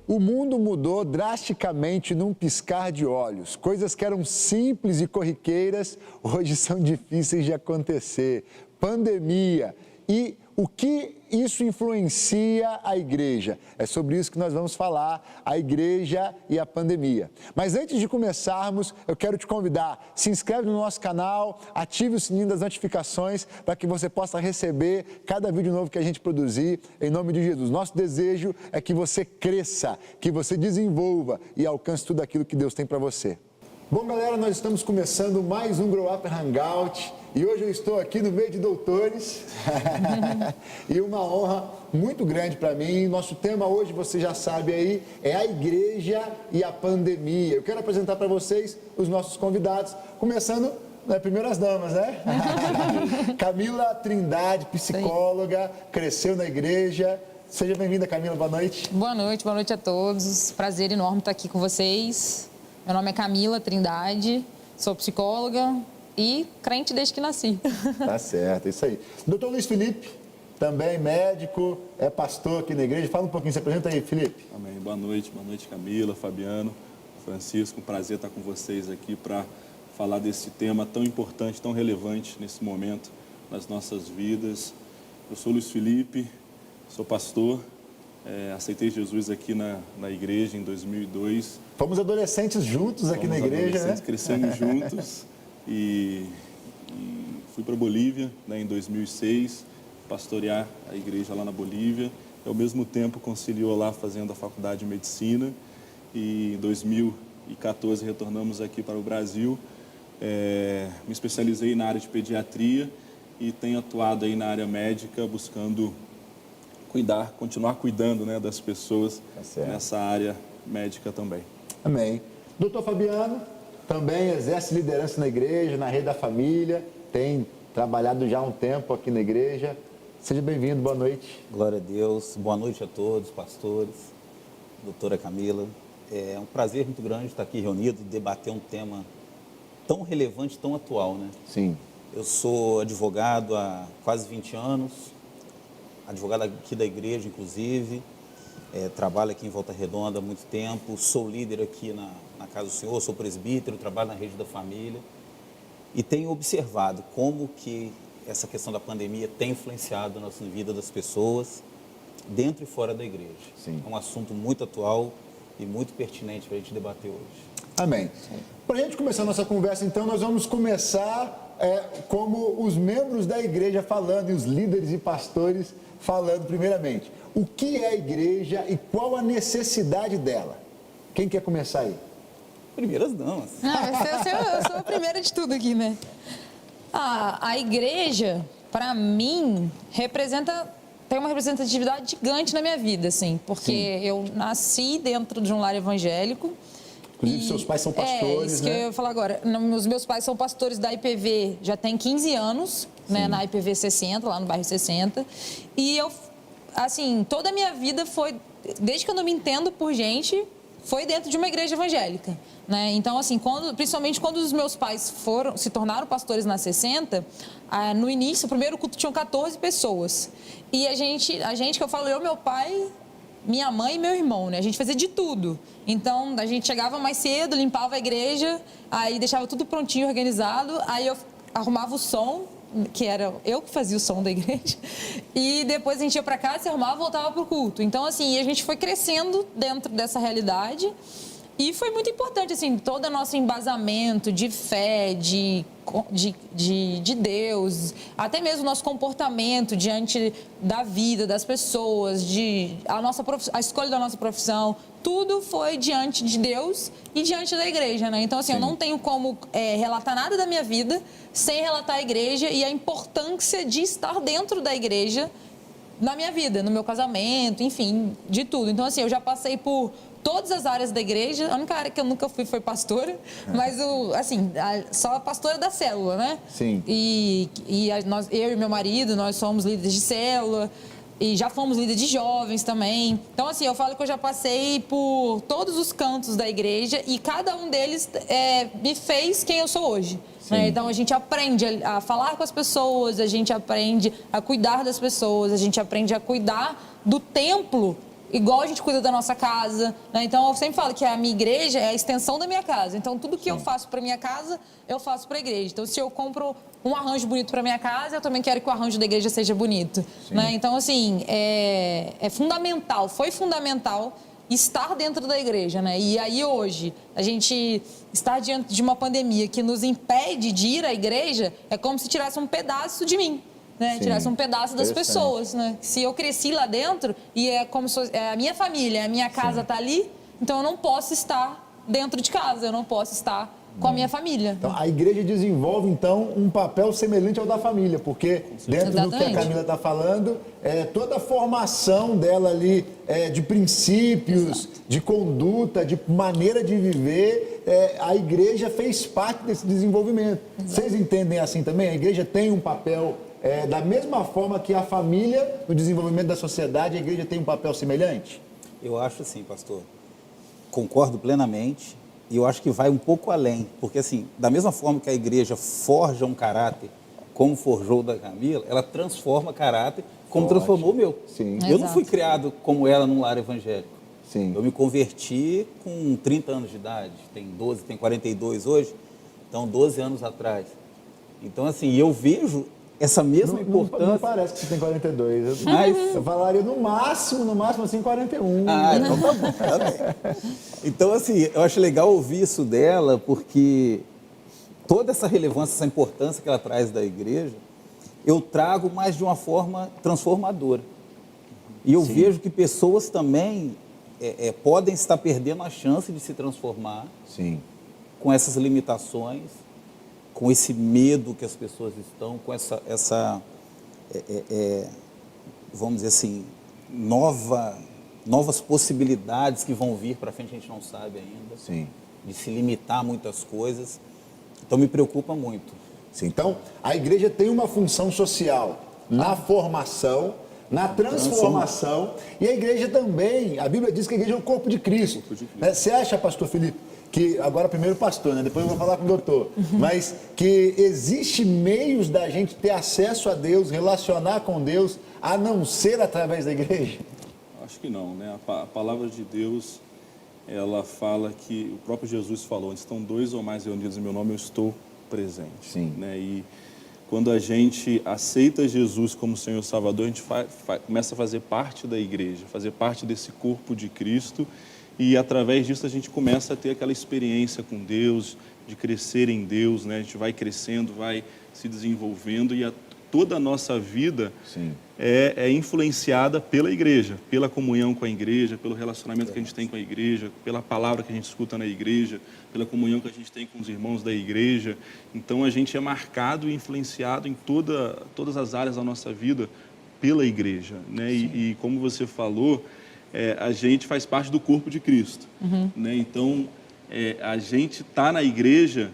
O mundo mudou drasticamente num piscar de olhos. Coisas que eram simples e corriqueiras, hoje são difíceis de acontecer. Pandemia e o que isso influencia a igreja. É sobre isso que nós vamos falar, a igreja e a pandemia. Mas antes de começarmos, eu quero te convidar, se inscreve no nosso canal, ative o sininho das notificações para que você possa receber cada vídeo novo que a gente produzir, em nome de Jesus. Nosso desejo é que você cresça, que você desenvolva e alcance tudo aquilo que Deus tem para você. Bom, galera, nós estamos começando mais um Grow Up Hangout e hoje eu estou aqui no meio de doutores e uma honra muito grande para mim. Nosso tema hoje, você já sabe aí, é a igreja e a pandemia. Eu quero apresentar para vocês os nossos convidados, começando, primeiro as damas, né? Camila Trindade, psicóloga, cresceu na igreja. Seja bem-vinda, Camila, boa noite. Boa noite a todos. Prazer enorme estar aqui com vocês. Meu nome é Camila Trindade, sou psicóloga e crente desde que nasci. Tá certo, é isso aí. Doutor Luiz Felipe, também médico, é pastor aqui na igreja. Fala um pouquinho, se apresenta aí, Felipe. Amém. Boa noite Camila, Fabiano, Francisco. Um prazer estar com vocês aqui para falar desse tema tão importante, tão relevante nesse momento nas nossas vidas. Eu sou Luiz Felipe, sou pastor. Aceitei Jesus aqui na igreja em 2002. Fomos adolescentes juntos aqui na igreja, né? Crescemos juntos e fui para Bolívia, né, em 2006, pastorear a igreja lá na Bolívia. E, ao mesmo tempo, conciliou lá fazendo a faculdade de medicina. E em 2014 retornamos aqui para o Brasil. Me especializei na área de pediatria e tenho atuado aí na área médica, buscando continuar cuidando, né, das pessoas nessa área médica também. Amém. Doutor Fabiano, também exerce liderança na igreja, na rede da família, tem trabalhado já há um tempo aqui na igreja. Seja bem-vindo, boa noite. Glória a Deus, boa noite a todos, pastores, doutora Camila. É um prazer muito grande estar aqui reunido, debater um tema tão relevante, tão atual, né? Sim. Eu sou advogado há quase 20 anos, advogado aqui da igreja, inclusive, trabalho aqui em Volta Redonda há muito tempo, sou líder aqui na Casa do Senhor, sou presbítero, trabalho na rede da família e tenho observado como que essa questão da pandemia tem influenciado a nossa vida das pessoas dentro e fora da igreja. Sim. É um assunto muito atual e muito pertinente para a gente debater hoje. Amém. Para a gente começar a nossa conversa, então, nós vamos começar como os membros da igreja falando e os líderes e pastores falando primeiramente. O que é a igreja e qual a necessidade dela? Quem quer começar aí? Primeiras damas. Eu sou a primeira de tudo aqui, né? A igreja, para mim, tem uma representatividade gigante na minha vida, assim, porque eu nasci dentro de um lar evangélico. Inclusive, seus pais são pastores, isso né? que eu ia falar agora. Os meus pais são pastores da IPV, já tem 15 anos, né, na IPV 60, lá no bairro 60. E eu, assim, toda a minha vida foi, desde que eu não me entendo por gente, foi dentro de uma igreja evangélica, né? Então, assim, principalmente quando os meus pais se tornaram pastores na 60, no início, o primeiro culto tinham 14 pessoas. E a gente que eu falo, meu pai, minha mãe e meu irmão, né? A gente fazia de tudo. Então, a gente chegava mais cedo, limpava a igreja, aí deixava tudo prontinho, organizado, aí eu arrumava o som, que era eu que fazia o som da igreja, e depois a gente ia para casa, se arrumava e voltava para o culto. Então, assim, a gente foi crescendo dentro dessa realidade e foi muito importante, assim, todo o nosso embasamento de fé, de Deus, até mesmo o nosso comportamento diante da vida das pessoas, a escolha da nossa profissão, tudo foi diante de Deus e diante da igreja, né? Então, assim, eu não tenho como relatar nada da minha vida sem relatar a igreja e a importância de estar dentro da igreja na minha vida, no meu casamento, enfim, de tudo. Então, assim, eu já passei por todas as áreas da igreja. A única área que eu nunca fui foi pastora, mas só a pastora da célula, né? Sim. Eu e meu marido, nós somos líderes de célula e já fomos líderes de jovens também. Então, assim, eu falo que eu já passei por todos os cantos da igreja e cada um deles me fez quem eu sou hoje. Né? Então, a gente aprende a falar com as pessoas, a gente aprende a cuidar das pessoas, a gente aprende a cuidar do templo igual a gente cuida da nossa casa, né? Então eu sempre falo que a minha igreja é a extensão da minha casa. Então tudo que eu faço para minha casa, eu faço para a igreja. Então se eu compro um arranjo bonito para minha casa, eu também quero que o arranjo da igreja seja bonito, né? Então assim, é fundamental, foi fundamental estar dentro da igreja, né? E aí hoje, a gente estar diante de uma pandemia que nos impede de ir à igreja, é como se tirasse um pedaço de mim, né? Sim. Tirasse um pedaço das pessoas, né? Se eu cresci lá dentro e é como se é a minha família, a minha casa tá ali, então eu não posso estar dentro de casa, eu não posso estar com a minha família. Então, a igreja desenvolve, então, um papel semelhante ao da família, porque dentro do que a Camila está falando, toda a formação dela ali de princípios, de conduta, de maneira de viver, a igreja fez parte desse desenvolvimento. Vocês entendem assim também? A igreja tem um papel, da mesma forma que a família, no desenvolvimento da sociedade, a igreja tem um papel semelhante? Eu acho assim, pastor. Concordo plenamente. E eu acho que vai um pouco além, porque assim, da mesma forma que a igreja forja um caráter, como forjou o da Camila, ela transforma caráter como transformou o meu. Sim. Eu não fui criado como ela num lar evangélico. Sim. Eu me converti com 30 anos de idade, tem 42 hoje, então 12 anos atrás. Então assim, eu vejo essa mesma importância... Não parece que você tem 42. Mas... Eu falaria no máximo assim, 41. Ah, então tá bom, tá bem. Então, assim, eu acho legal ouvir isso dela, porque toda essa relevância, essa importância que ela traz da igreja, eu trago mais de uma forma transformadora. E eu vejo que pessoas também podem estar perdendo a chance de se transformar com essas limitações, com esse medo que as pessoas estão, com vamos dizer assim, novas possibilidades que vão vir para frente, a gente não sabe ainda, de se limitar a muitas coisas. Então, me preocupa muito. Sim, então, a igreja tem uma função social na formação, na transformação, e a igreja também, a Bíblia diz que a igreja é o corpo de Cristo. Você acha, pastor Felipe, que agora primeiro pastor, né? Depois eu vou falar com o doutor, mas que existe meios da gente ter acesso a Deus, relacionar com Deus, a não ser através da igreja? Acho que não, né? A palavra de Deus, ela fala que o próprio Jesus falou, onde estão 2 ou mais reunidos em meu nome, eu estou presente. Sim. Né? E quando a gente aceita Jesus como Senhor Salvador, a gente começa a fazer parte da igreja, fazer parte desse corpo de Cristo, e através disso a gente começa a ter aquela experiência com Deus, de crescer em Deus, né? A gente vai crescendo, vai se desenvolvendo, e toda a nossa vida é influenciada pela igreja, pela comunhão com a igreja, pelo relacionamento que a gente tem com a igreja, pela palavra que a gente escuta na igreja, pela comunhão que a gente tem com os irmãos da igreja. Então a gente é marcado e influenciado em todas as áreas da nossa vida pela igreja, né? E como você falou, a gente faz parte do corpo de Cristo, né? Então a gente está na igreja,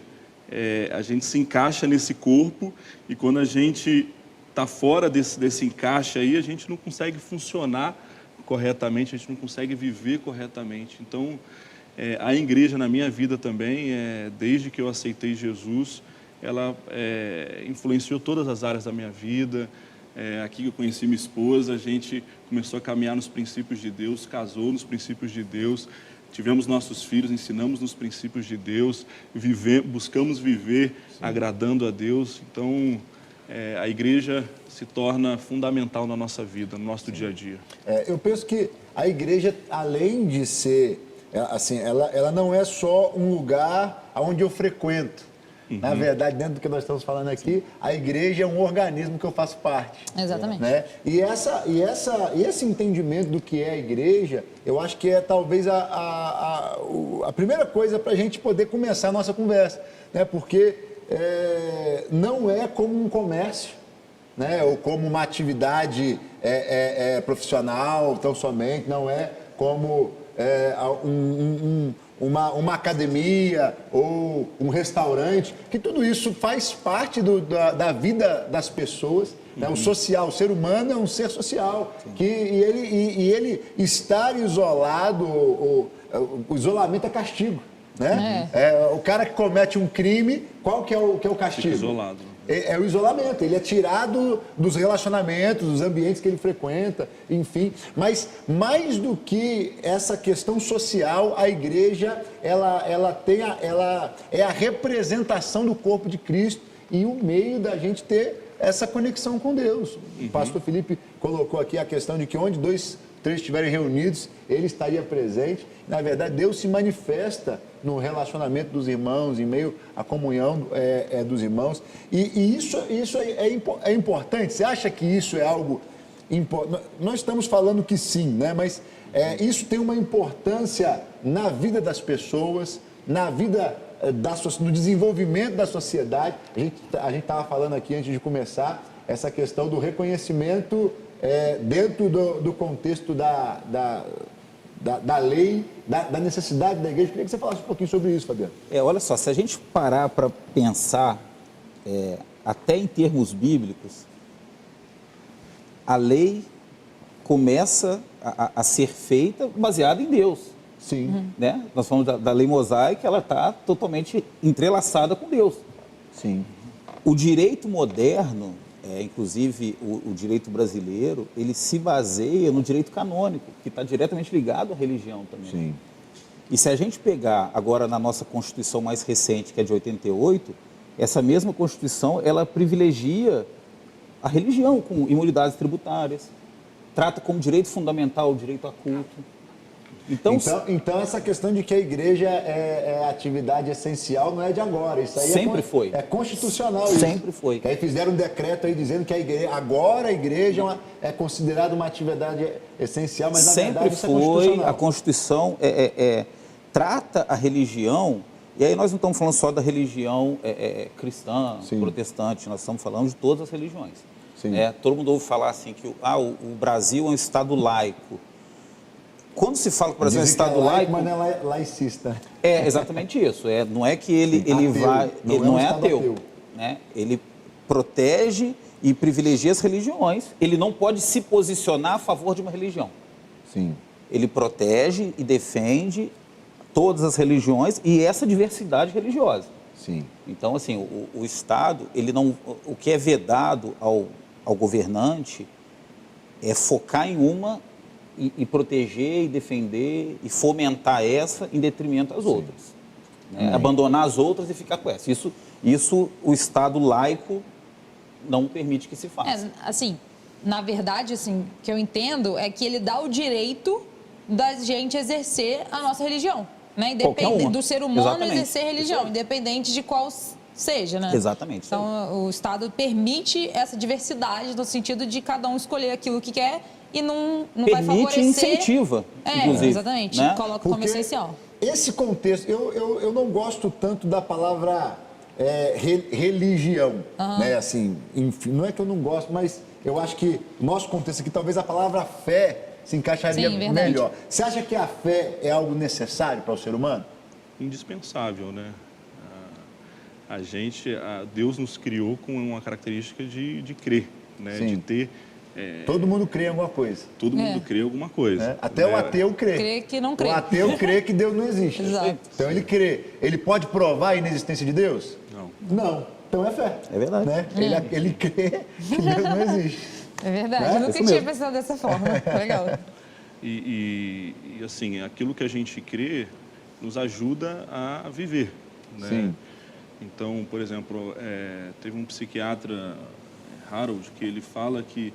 a gente se encaixa nesse corpo, e quando a gente está fora desse encaixe aí, a gente não consegue funcionar corretamente, a gente não consegue viver corretamente. Então, a igreja na minha vida também, desde que eu aceitei Jesus, ela influenciou todas as áreas da minha vida. Aqui que eu conheci minha esposa, a gente começou a caminhar nos princípios de Deus, casou nos princípios de Deus, tivemos nossos filhos, ensinamos nos princípios de Deus, buscamos viver agradando a Deus. Então, a igreja se torna fundamental na nossa vida, no nosso dia a dia. Eu penso que a igreja, além de ser, assim, ela não é só um lugar onde eu frequento. Na verdade, dentro do que nós estamos falando aqui, a igreja é um organismo que eu faço parte. Exatamente. Né? E esse entendimento do que é a igreja, eu acho que é talvez a primeira coisa para a gente poder começar a nossa conversa. Né? Porque não é como um comércio, né? Ou como uma atividade profissional tão somente, não é como uma academia ou um restaurante, que tudo isso faz parte da vida das pessoas. Né? O social, o ser humano é um ser social, e ele estar isolado, o isolamento é castigo. Né? O cara que comete um crime, qual que é o castigo? Fica isolado. É o isolamento, ele é tirado dos relacionamentos, dos ambientes que ele frequenta, enfim. Mas mais do que essa questão social, a igreja ela é a representação do corpo de Cristo e o meio da gente ter essa conexão com Deus. O pastor Felipe colocou aqui a questão de que onde 2, 3 estiverem reunidos, ele estaria presente. Na verdade, Deus se manifesta no relacionamento dos irmãos, em meio à comunhão dos irmãos. E isso é importante. Você acha que isso é algo importante? Nós estamos falando que sim, né? Mas isso tem uma importância na vida das pessoas, na vida no desenvolvimento da sociedade. A gente estava falando aqui antes de começar essa questão do reconhecimento dentro do contexto da lei, da necessidade da igreja. Queria que você falasse um pouquinho sobre isso, Fabiano. Olha só, se a gente parar para pensar, até em termos bíblicos, a lei começa a ser feita baseada em Deus. Sim. Né? Nós falamos da lei mosaica, ela está totalmente entrelaçada com Deus. Sim. O direito moderno, inclusive o direito brasileiro, ele se baseia no direito canônico, que está diretamente ligado à religião também. Sim. E se a gente pegar agora na nossa Constituição mais recente, que é de 88, essa mesma Constituição, ela privilegia a religião com imunidades tributárias, trata como direito fundamental o direito a culto. Então, essa questão de que a igreja é atividade essencial não é de agora. Isso aí sempre foi. É constitucional. Sempre foi. Que aí fizeram um decreto aí dizendo que agora a igreja é considerada uma atividade essencial, mas na verdade isso é constitucional. Sempre foi. A Constituição trata a religião, e aí nós não estamos falando só da religião cristã, Sim. protestante, nós estamos falando de todas as religiões. Sim. Todo mundo ouve falar assim que o Brasil é um Estado laico. Quando se fala que o Brasil é um Estado laico... Mas não é laicista. É exatamente isso. Não é que ele vai... Ele não é ateu. Né? Ele protege e privilegia as religiões. Ele não pode se posicionar a favor de uma religião. Sim. Ele protege e defende todas as religiões e essa diversidade religiosa. Sim. Então, assim, o Estado, o que é vedado ao governante é focar em uma e proteger e defender e fomentar essa em detrimento às outras. Né? Abandonar as outras e ficar com essa. Isso o Estado laico não permite que se faça. Assim, na verdade, assim, o que eu entendo é que ele dá o direito da gente exercer a nossa religião. Né? Independente do ser humano Exatamente. Exercer religião, independente de qual seja, né? Exatamente. Então, o Estado permite essa diversidade no sentido de cada um escolher aquilo que quer e não vai favorecer... Permite e incentiva, inclusive. Exatamente. Né? Coloca como Porque essencial. Esse contexto, eu não gosto tanto da palavra religião, né? Assim, enfim, não é que eu não gosto, mas eu acho que no nosso contexto aqui, talvez a palavra fé se encaixaria melhor. Você acha que a fé é algo necessário para o ser humano? Indispensável, né? Deus nos criou com uma característica de crer, né? Sim. De ter... Todo mundo crê em alguma coisa. Todo mundo crê em alguma coisa. Até o ateu crê. Crê que não crê. O ateu crê que Deus não existe. Exato. Então ele crê. Ele pode provar a inexistência de Deus? Não. Não. Então é fé. É verdade. Né? Ele crê que Deus não existe. É verdade. Né? Eu nunca Isso tinha mesmo. pensado dessa forma. Legal. E assim, aquilo que a gente crê nos ajuda a viver, né? Sim. Então, por exemplo, teve um psiquiatra, Harold, que ele fala que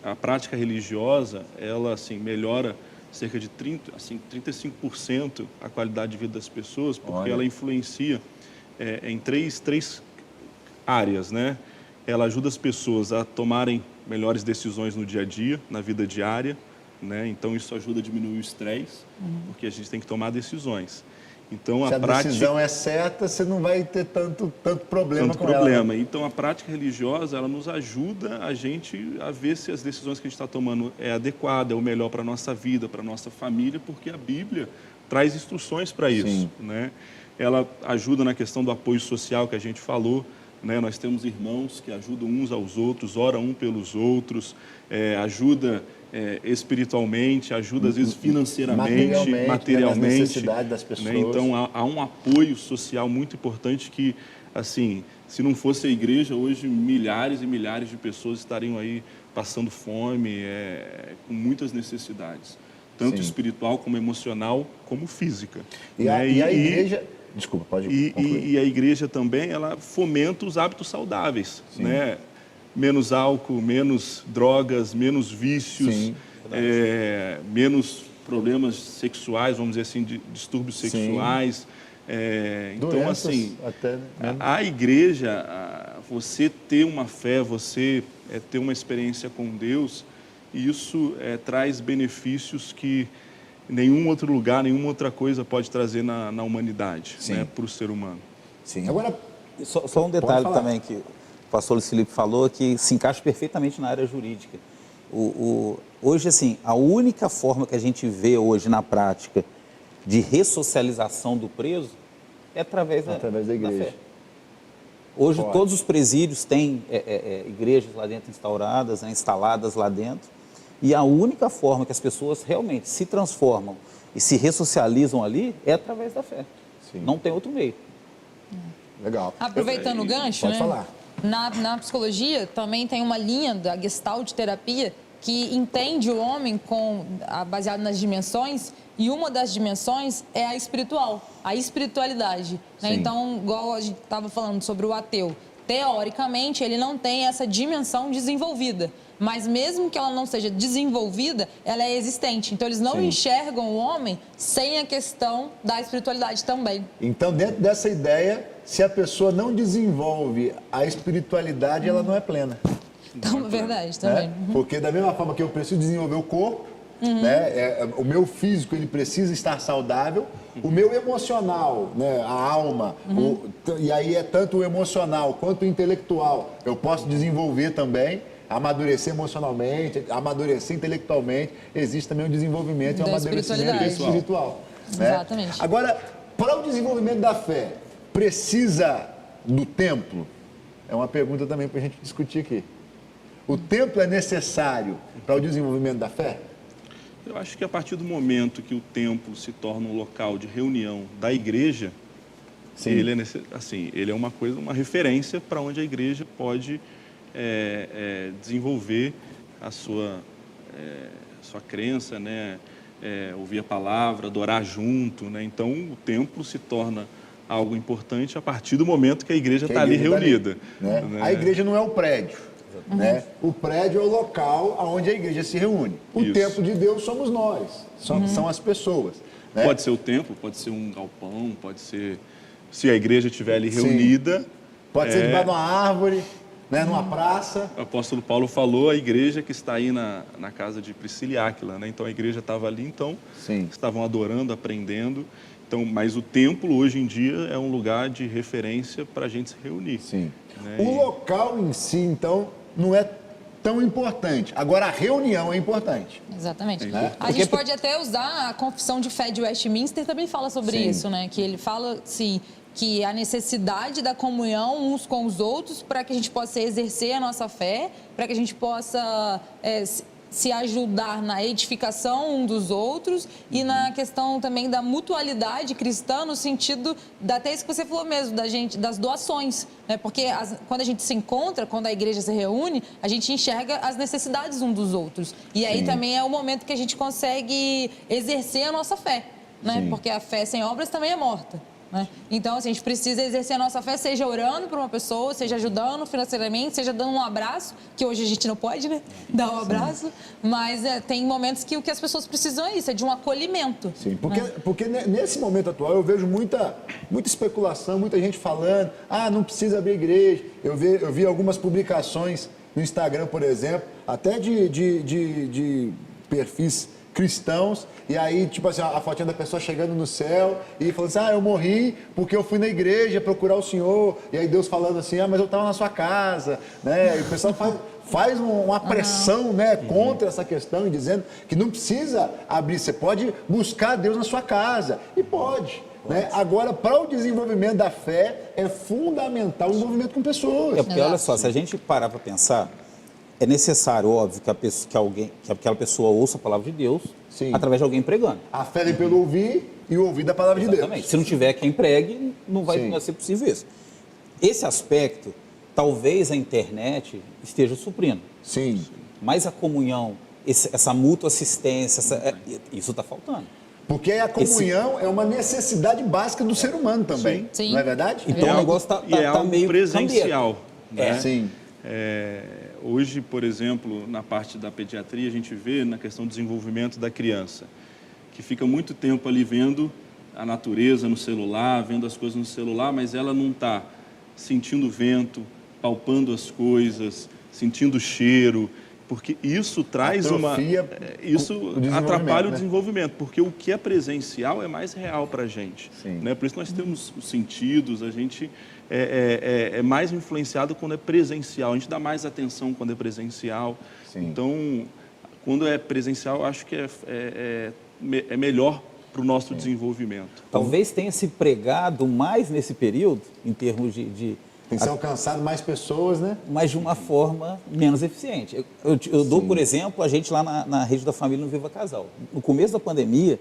a prática religiosa, ela assim, melhora cerca de 35% a qualidade de vida das pessoas, porque ela influencia em três áreas, né? Ela ajuda as pessoas a tomarem melhores decisões no dia a dia, na vida diária, né? Então isso ajuda a diminuir o estresse, porque a gente tem que tomar decisões. Então, Se a decisão é certa, você não vai ter tanto problema com ela. Né? Então, a prática religiosa, ela nos ajuda a gente a ver se as decisões que a gente está tomando é adequada, é o melhor para a nossa vida, para a nossa família, porque a Bíblia traz instruções para isso, né? Ela ajuda na questão do apoio social que a gente falou, né? Nós temos irmãos que ajudam uns aos outros, oram um pelos outros, ajuda espiritualmente, ajuda às vezes financeiramente, materialmente, né, necessidades das pessoas. Né? Então há um apoio social muito importante que, assim, Se não fosse a igreja, hoje milhares e milhares de pessoas estariam aí passando fome, com muitas necessidades, tanto Sim. espiritual como emocional, como física. E né? a igreja... Desculpa, pode concluir. E a igreja também, ela fomenta os hábitos saudáveis, né? Menos álcool, menos drogas, menos vícios, Sim. menos problemas sexuais, vamos dizer assim, de distúrbios sexuais. Então, Doenças assim, até, né? a igreja, você ter uma fé, você ter uma experiência com Deus, isso traz benefícios que nenhum outro lugar, nenhuma outra coisa pode trazer na humanidade, né, para o ser humano. Sim. Agora, Só um detalhe falar. também que o pastor Luiz Felipe falou, que se encaixa perfeitamente na área jurídica. Hoje, assim, a única forma que a gente vê hoje na prática de ressocialização do preso é através da igreja. fé. Hoje, Pode. todos os presídios têm igrejas lá dentro instauradas, instaladas lá dentro. E a única forma que as pessoas realmente se transformam e se ressocializam ali é através da fé. Sim. Não tem outro meio. Legal. Aproveitando o gancho, Pode né? falar. Na psicologia também tem uma linha da Gestalt terapia que entende o homem baseado nas dimensões, e uma das dimensões é a espiritual, a espiritualidade. Né? Sim. Então, igual a gente estava falando sobre o ateu, teoricamente ele não tem essa dimensão desenvolvida, mas mesmo que ela não seja desenvolvida, ela é existente. Então, eles não Sim. enxergam o homem sem a questão da espiritualidade também. Então, dentro dessa ideia, se a pessoa não desenvolve a espiritualidade, ela não é plena. Então, é verdade, Né? também. Porque da mesma forma que eu preciso desenvolver o corpo, né? O meu físico ele precisa estar saudável, o meu emocional, né? A alma, e aí é tanto o emocional quanto o intelectual, eu posso desenvolver também, amadurecer emocionalmente, amadurecer intelectualmente, existe também o desenvolvimento e o Da amadurecimento espiritualidade. espiritual. Né? Exatamente. Agora, para o desenvolvimento da fé, precisa do templo? É uma pergunta também para a gente discutir aqui. O templo é necessário para o desenvolvimento da fé? Eu acho que a partir do momento que o templo se torna um local de reunião da igreja, ele é uma referência para onde a igreja pode desenvolver a sua crença, né? Ouvir a palavra, adorar junto, né? Então, o templo se torna algo importante a partir do momento que a igreja está ali reunida. Né? Né? A igreja não é o prédio. Né? O prédio é o local onde a igreja se reúne. O Isso. templo de Deus somos nós, são as pessoas. Né? Pode ser o templo, pode ser um galpão, pode ser... Se a igreja estiver ali Sim. reunida... Pode ser debaixo de uma árvore, né? Numa praça. O apóstolo Paulo falou, a igreja que está aí na casa de Priscila e Áquila, né? Então a igreja estava ali, então Sim. estavam adorando, aprendendo. Então, mas o templo hoje em dia é um lugar de referência para a gente se reunir. Sim. Né? O local em si, então, não é tão importante. Agora, a reunião é importante. Exatamente. Né? A gente pode até usar a Confissão de Fé de Westminster, também fala sobre Sim. isso, né? Que ele fala, sim, que a necessidade da comunhão uns com os outros para que a gente possa exercer a nossa fé, para que a gente possa se ajudar na edificação um dos outros e na questão também da mutualidade cristã, no sentido até isso que você falou mesmo, das doações, né? Porque quando a gente se encontra, quando a igreja se reúne, a gente enxerga as necessidades um dos outros. E aí também é o momento que a gente consegue exercer a nossa fé, né? Sim. Porque a fé sem obras também é morta. Né? Então, assim, a gente precisa exercer a nossa fé, seja orando por uma pessoa, seja ajudando financeiramente, seja dando um abraço, que hoje a gente não pode, né? Dar um abraço, mas tem momentos que o que as pessoas precisam é isso, é de um acolhimento. Sim, porque nesse momento atual eu vejo muita especulação, muita gente falando, não precisa abrir igreja. Eu vi algumas publicações no Instagram, por exemplo, até de perfis cristãos, e aí, tipo assim, a fotinha da pessoa chegando no céu e falando assim, eu morri porque eu fui na igreja procurar o Senhor, e aí Deus falando assim, mas eu estava na sua casa, né? E o pessoal faz uma pressão, né, contra essa questão, e dizendo que não precisa abrir, você pode buscar Deus na sua casa, e pode. Né? Agora, para o desenvolvimento da fé, é fundamental o envolvimento com pessoas. Porque, olha só, se a gente parar para pensar, é necessário, óbvio, que aquela pessoa ouça a palavra de Deus. Sim. Através de alguém pregando. A fé vem pelo ouvir e o ouvir da palavra de Exatamente. Deus. Se não tiver quem pregue, não vai Sim. ser possível isso. Esse aspecto, talvez a internet esteja suprindo. Sim. Mas a comunhão, essa mútua assistência, isso está faltando. Porque a comunhão é uma necessidade básica do ser humano também. Sim. Não é verdade? Então o negócio é tá algo meio presencial. Né? Sim. Hoje, por exemplo, na parte da pediatria, a gente vê na questão do desenvolvimento da criança, que fica muito tempo ali vendo a natureza no celular, vendo as coisas no celular, mas ela não está sentindo o vento, palpando as coisas, sentindo o cheiro, porque isso traz isso atrapalha o desenvolvimento, porque o que é presencial é mais real para a gente, né? Por isso nós temos os sentidos, a gente é mais influenciado quando é presencial, a gente dá mais atenção quando é presencial. Sim. Então, quando é presencial, eu acho que é melhor para o nosso desenvolvimento. Talvez tenha se pregado mais nesse período, em termos de Tem que ser alcançado mais pessoas, né? mas de uma forma menos eficiente. Eu dou, por exemplo, a gente lá na Rede da Família no Viva Casal. No começo da pandemia,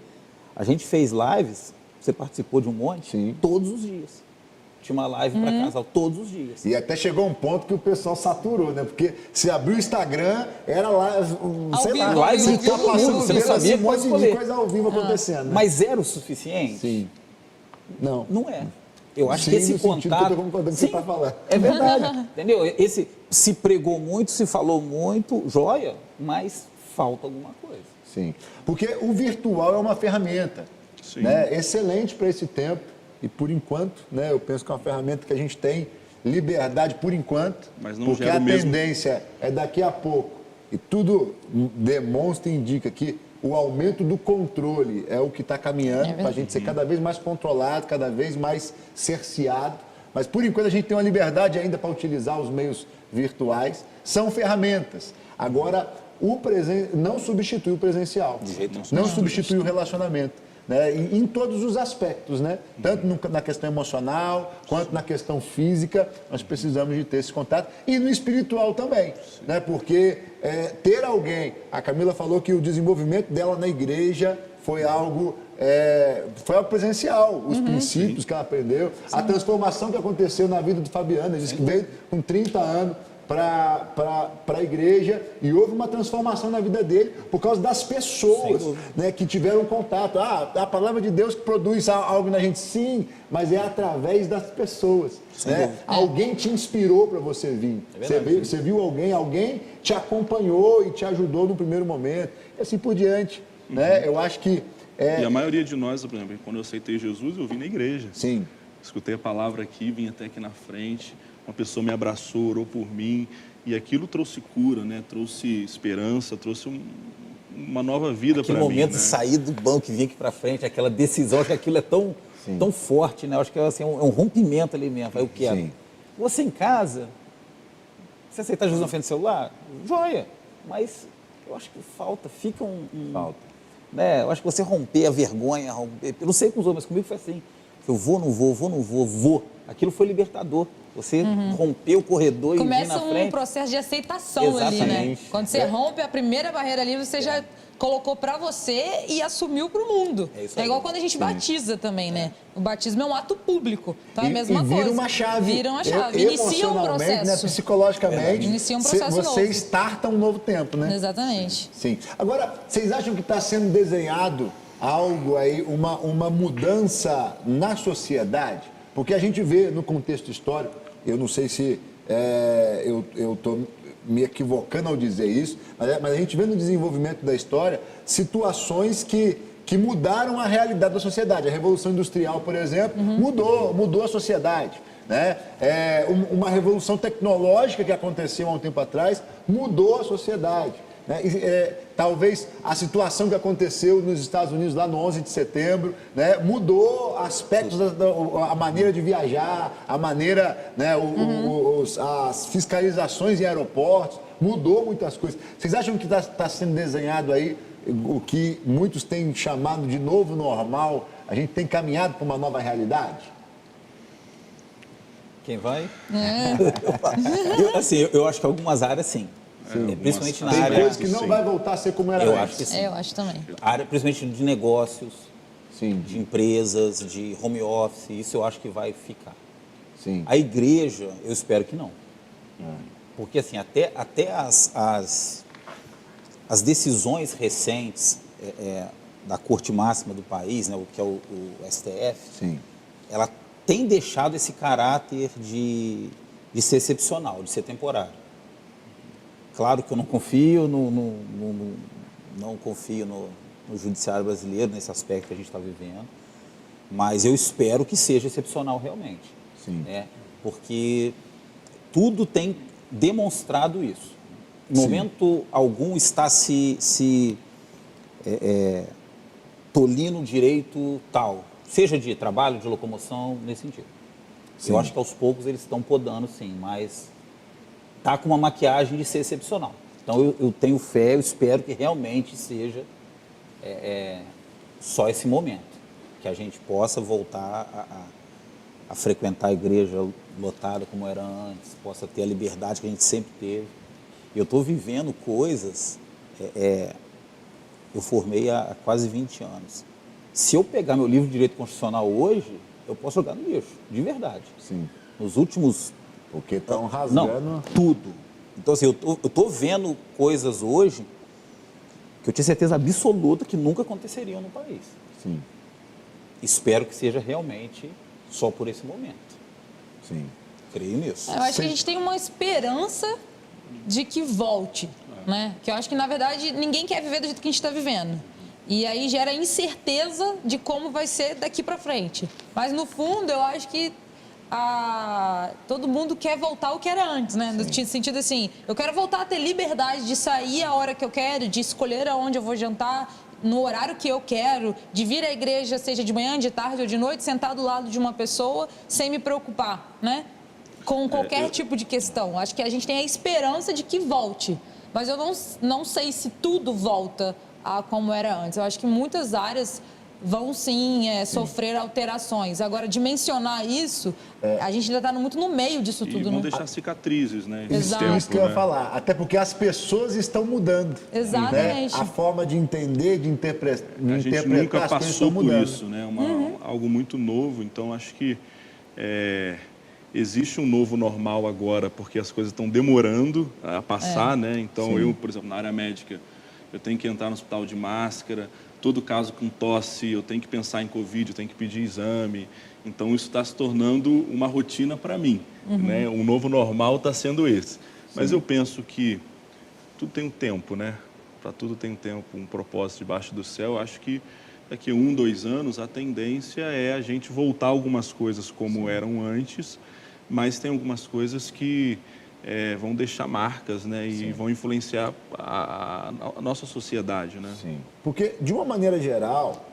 a gente fez lives, você participou de um monte, Sim. todos os dias. Tinha uma live para casal todos os dias. E até chegou um ponto que o pessoal saturou, né? Porque se abriu o Instagram, era lá, sei lá, vivo, live ao de vivo, tá passando, você não vendo sabia assim, um monte de escolher. coisa ao vivo acontecendo. Né? Mas era o suficiente? Sim. Não. Não é. Eu acho Sim, que esse no sentido que eu contato... tô concordando com o que você tá falando. É verdade, entendeu? Esse se pregou muito, se falou muito, joia, mas falta alguma coisa. Sim. Porque o virtual é uma ferramenta, Sim. né? Excelente para esse tempo. E por enquanto, né, eu penso que é uma ferramenta que a gente tem liberdade por enquanto, Mas não porque gera a o mesmo... tendência é daqui a pouco, e tudo demonstra e indica que o aumento do controle é o que está caminhando para a gente ser cada vez mais controlado, cada vez mais cerceado. Mas por enquanto a gente tem uma liberdade ainda para utilizar os meios virtuais. São ferramentas. Agora, não substitui o presencial. De jeito nenhum. Não substitui o relacionamento. Né, em todos os aspectos, né? Tanto na questão emocional, quanto na questão física, nós precisamos de ter esse contato. E no espiritual também, né? Porque ter alguém... A Camila falou que o desenvolvimento dela na igreja foi algo presencial. Os princípios que ela aprendeu, a transformação que aconteceu na vida do Fabiano. Ele disse que veio com 30 anos para a igreja e houve uma transformação na vida dele por causa das pessoas, né, que tiveram contato. A palavra de Deus que produz algo na gente, sim, mas é através das pessoas. Né? Alguém te inspirou para você vir. Você viu alguém te acompanhou e te ajudou no primeiro momento. E assim por diante. Né? Eu acho que... E a maioria de nós, por exemplo, quando eu aceitei Jesus, eu vim na igreja. Sim. Escutei a palavra aqui, vim até aqui na frente, uma pessoa me abraçou, orou por mim, e aquilo trouxe cura, né? Trouxe esperança, trouxe uma nova vida para mim. Aquele momento né? de sair do banco e vir aqui para frente, aquela decisão, acho que aquilo é tão forte, né? Acho que assim, é um rompimento ali mesmo. Eu quero. Sim. Você em casa, você aceitar Jesus na frente do celular? Joia. Mas eu acho que fica falta. Né? Eu acho que você romper a vergonha, eu não sei com os outros, mas comigo foi assim. Eu vou, não vou. Aquilo foi libertador. Você rompeu o corredor e vir na frente. Começa um processo de aceitação ali, né? Exatamente. Quando você rompe a primeira barreira ali, você já colocou pra você e assumiu pro mundo. É igual quando a gente batiza também, né? O batismo é um ato público. Então é a mesma coisa. Vira uma chave. Vira uma chave. Inicia um processo. Né, psicologicamente, Inicia um processo você novo. starta um novo tempo, né? Exatamente. Sim. Agora, vocês acham que está sendo desenhado algo aí, uma mudança na sociedade? Porque a gente vê no contexto histórico, eu não sei se eu estou me equivocando ao dizer isso, mas a gente vê no desenvolvimento da história situações que mudaram a realidade da sociedade. A Revolução Industrial, por exemplo, mudou a sociedade. Né? Uma revolução tecnológica que aconteceu há um tempo atrás mudou a sociedade. Né? Talvez a situação que aconteceu nos Estados Unidos lá no 11 de setembro, né? Mudou aspectos a maneira de viajar, a maneira, né? As fiscalizações em aeroportos, mudou muitas coisas. Vocês acham que está sendo desenhado aí o que muitos têm chamado de novo normal? A gente tem caminhado para uma nova realidade? Quem vai? Eu acho que algumas áreas sim. Principalmente na Tem área... coisas que não vai voltar a ser como era Eu antes. acho que sim. Eu acho também. A área, principalmente de negócios, Sim. de empresas, de home office, isso eu acho que vai ficar. Sim. A igreja, eu espero que não. Porque, assim, até as decisões recentes da Corte Máxima do país, né, o que é o STF, Sim. ela tem deixado esse caráter de ser excepcional, de ser temporário. Claro que eu não confio não confio no judiciário brasileiro, nesse aspecto que a gente está vivendo, mas eu espero que seja excepcional realmente. Sim. Né? Porque tudo tem demonstrado isso. Em momento algum está se tolindo o direito tal, seja de trabalho, de locomoção, nesse sentido. Sim. Eu acho que aos poucos eles estão podando, sim, mas está com uma maquiagem de ser excepcional. Então eu tenho fé, eu espero que realmente seja só esse momento, que a gente possa voltar a frequentar a igreja lotada como era antes, possa ter a liberdade que a gente sempre teve. Eu estou vivendo coisas, eu formei há quase 20 anos. Se eu pegar meu livro de Direito Constitucional hoje, eu posso jogar no lixo, de verdade. Sim. Nos últimos... Porque estão rasgando... Não, tudo. Então, assim, eu tô vendo coisas hoje que eu tinha certeza absoluta que nunca aconteceriam no país. Sim. Espero que seja realmente só por esse momento. Sim. Creio nisso. Eu acho que a gente tem uma esperança de que volte, né? Que eu acho que, na verdade, ninguém quer viver do jeito que a gente está vivendo. E aí gera incerteza de como vai ser daqui para frente. Mas, no fundo, eu acho que todo mundo quer voltar ao que era antes, né? No sentido assim, eu quero voltar a ter liberdade de sair a hora que eu quero, de escolher aonde eu vou jantar, no horário que eu quero, de vir à igreja, seja de manhã, de tarde ou de noite, sentar do lado de uma pessoa sem me preocupar, né? Com qualquer tipo de questão. Acho que a gente tem a esperança de que volte. Mas eu não sei se tudo volta a como era antes. Eu acho que muitas áreas vão sim sofrer alterações. Agora, dimensionar isso, a gente ainda está muito no meio disso tudo. E vão né? deixar cicatrizes, né? Exato. Tempo, Isso que eu ia né? falar. Até porque as pessoas estão mudando. Exatamente. Né? A forma de entender, de interpretar A gente nunca as coisas estão passou por mudando. isso, né? Algo muito novo. Então, acho que existe um novo normal agora, porque as coisas estão demorando a passar, né? Então, eu, por exemplo, na área médica, eu tenho que entrar no hospital de máscara. Todo caso com tosse, eu tenho que pensar em Covid, eu tenho que pedir exame. Então, isso está se tornando uma rotina para mim. Né? O novo normal está sendo esse. Mas eu penso que tudo tem um tempo, né? Para tudo tem um tempo, um propósito debaixo do céu. Acho que daqui a 1, 2 anos, a tendência é a gente voltar a algumas coisas como eram antes, mas tem algumas coisas que vão deixar marcas, né? E vão influenciar a nossa sociedade, né? Sim. Porque, de uma maneira geral,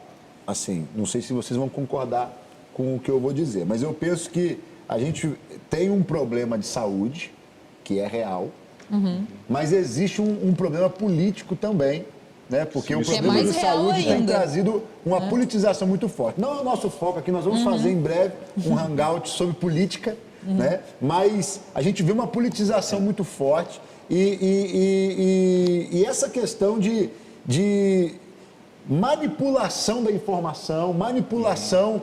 assim, não sei se vocês vão concordar com o que eu vou dizer, mas eu penso que a gente tem um problema de saúde, que é real, mas existe um problema político também, né? Porque o Sim, problema mais de real saúde tem ainda. trazido uma politização muito forte. Não é o nosso foco aqui, nós vamos fazer em breve um hangout sobre política, né? Mas a gente vê uma politização muito forte e essa questão de manipulação da informação, manipulação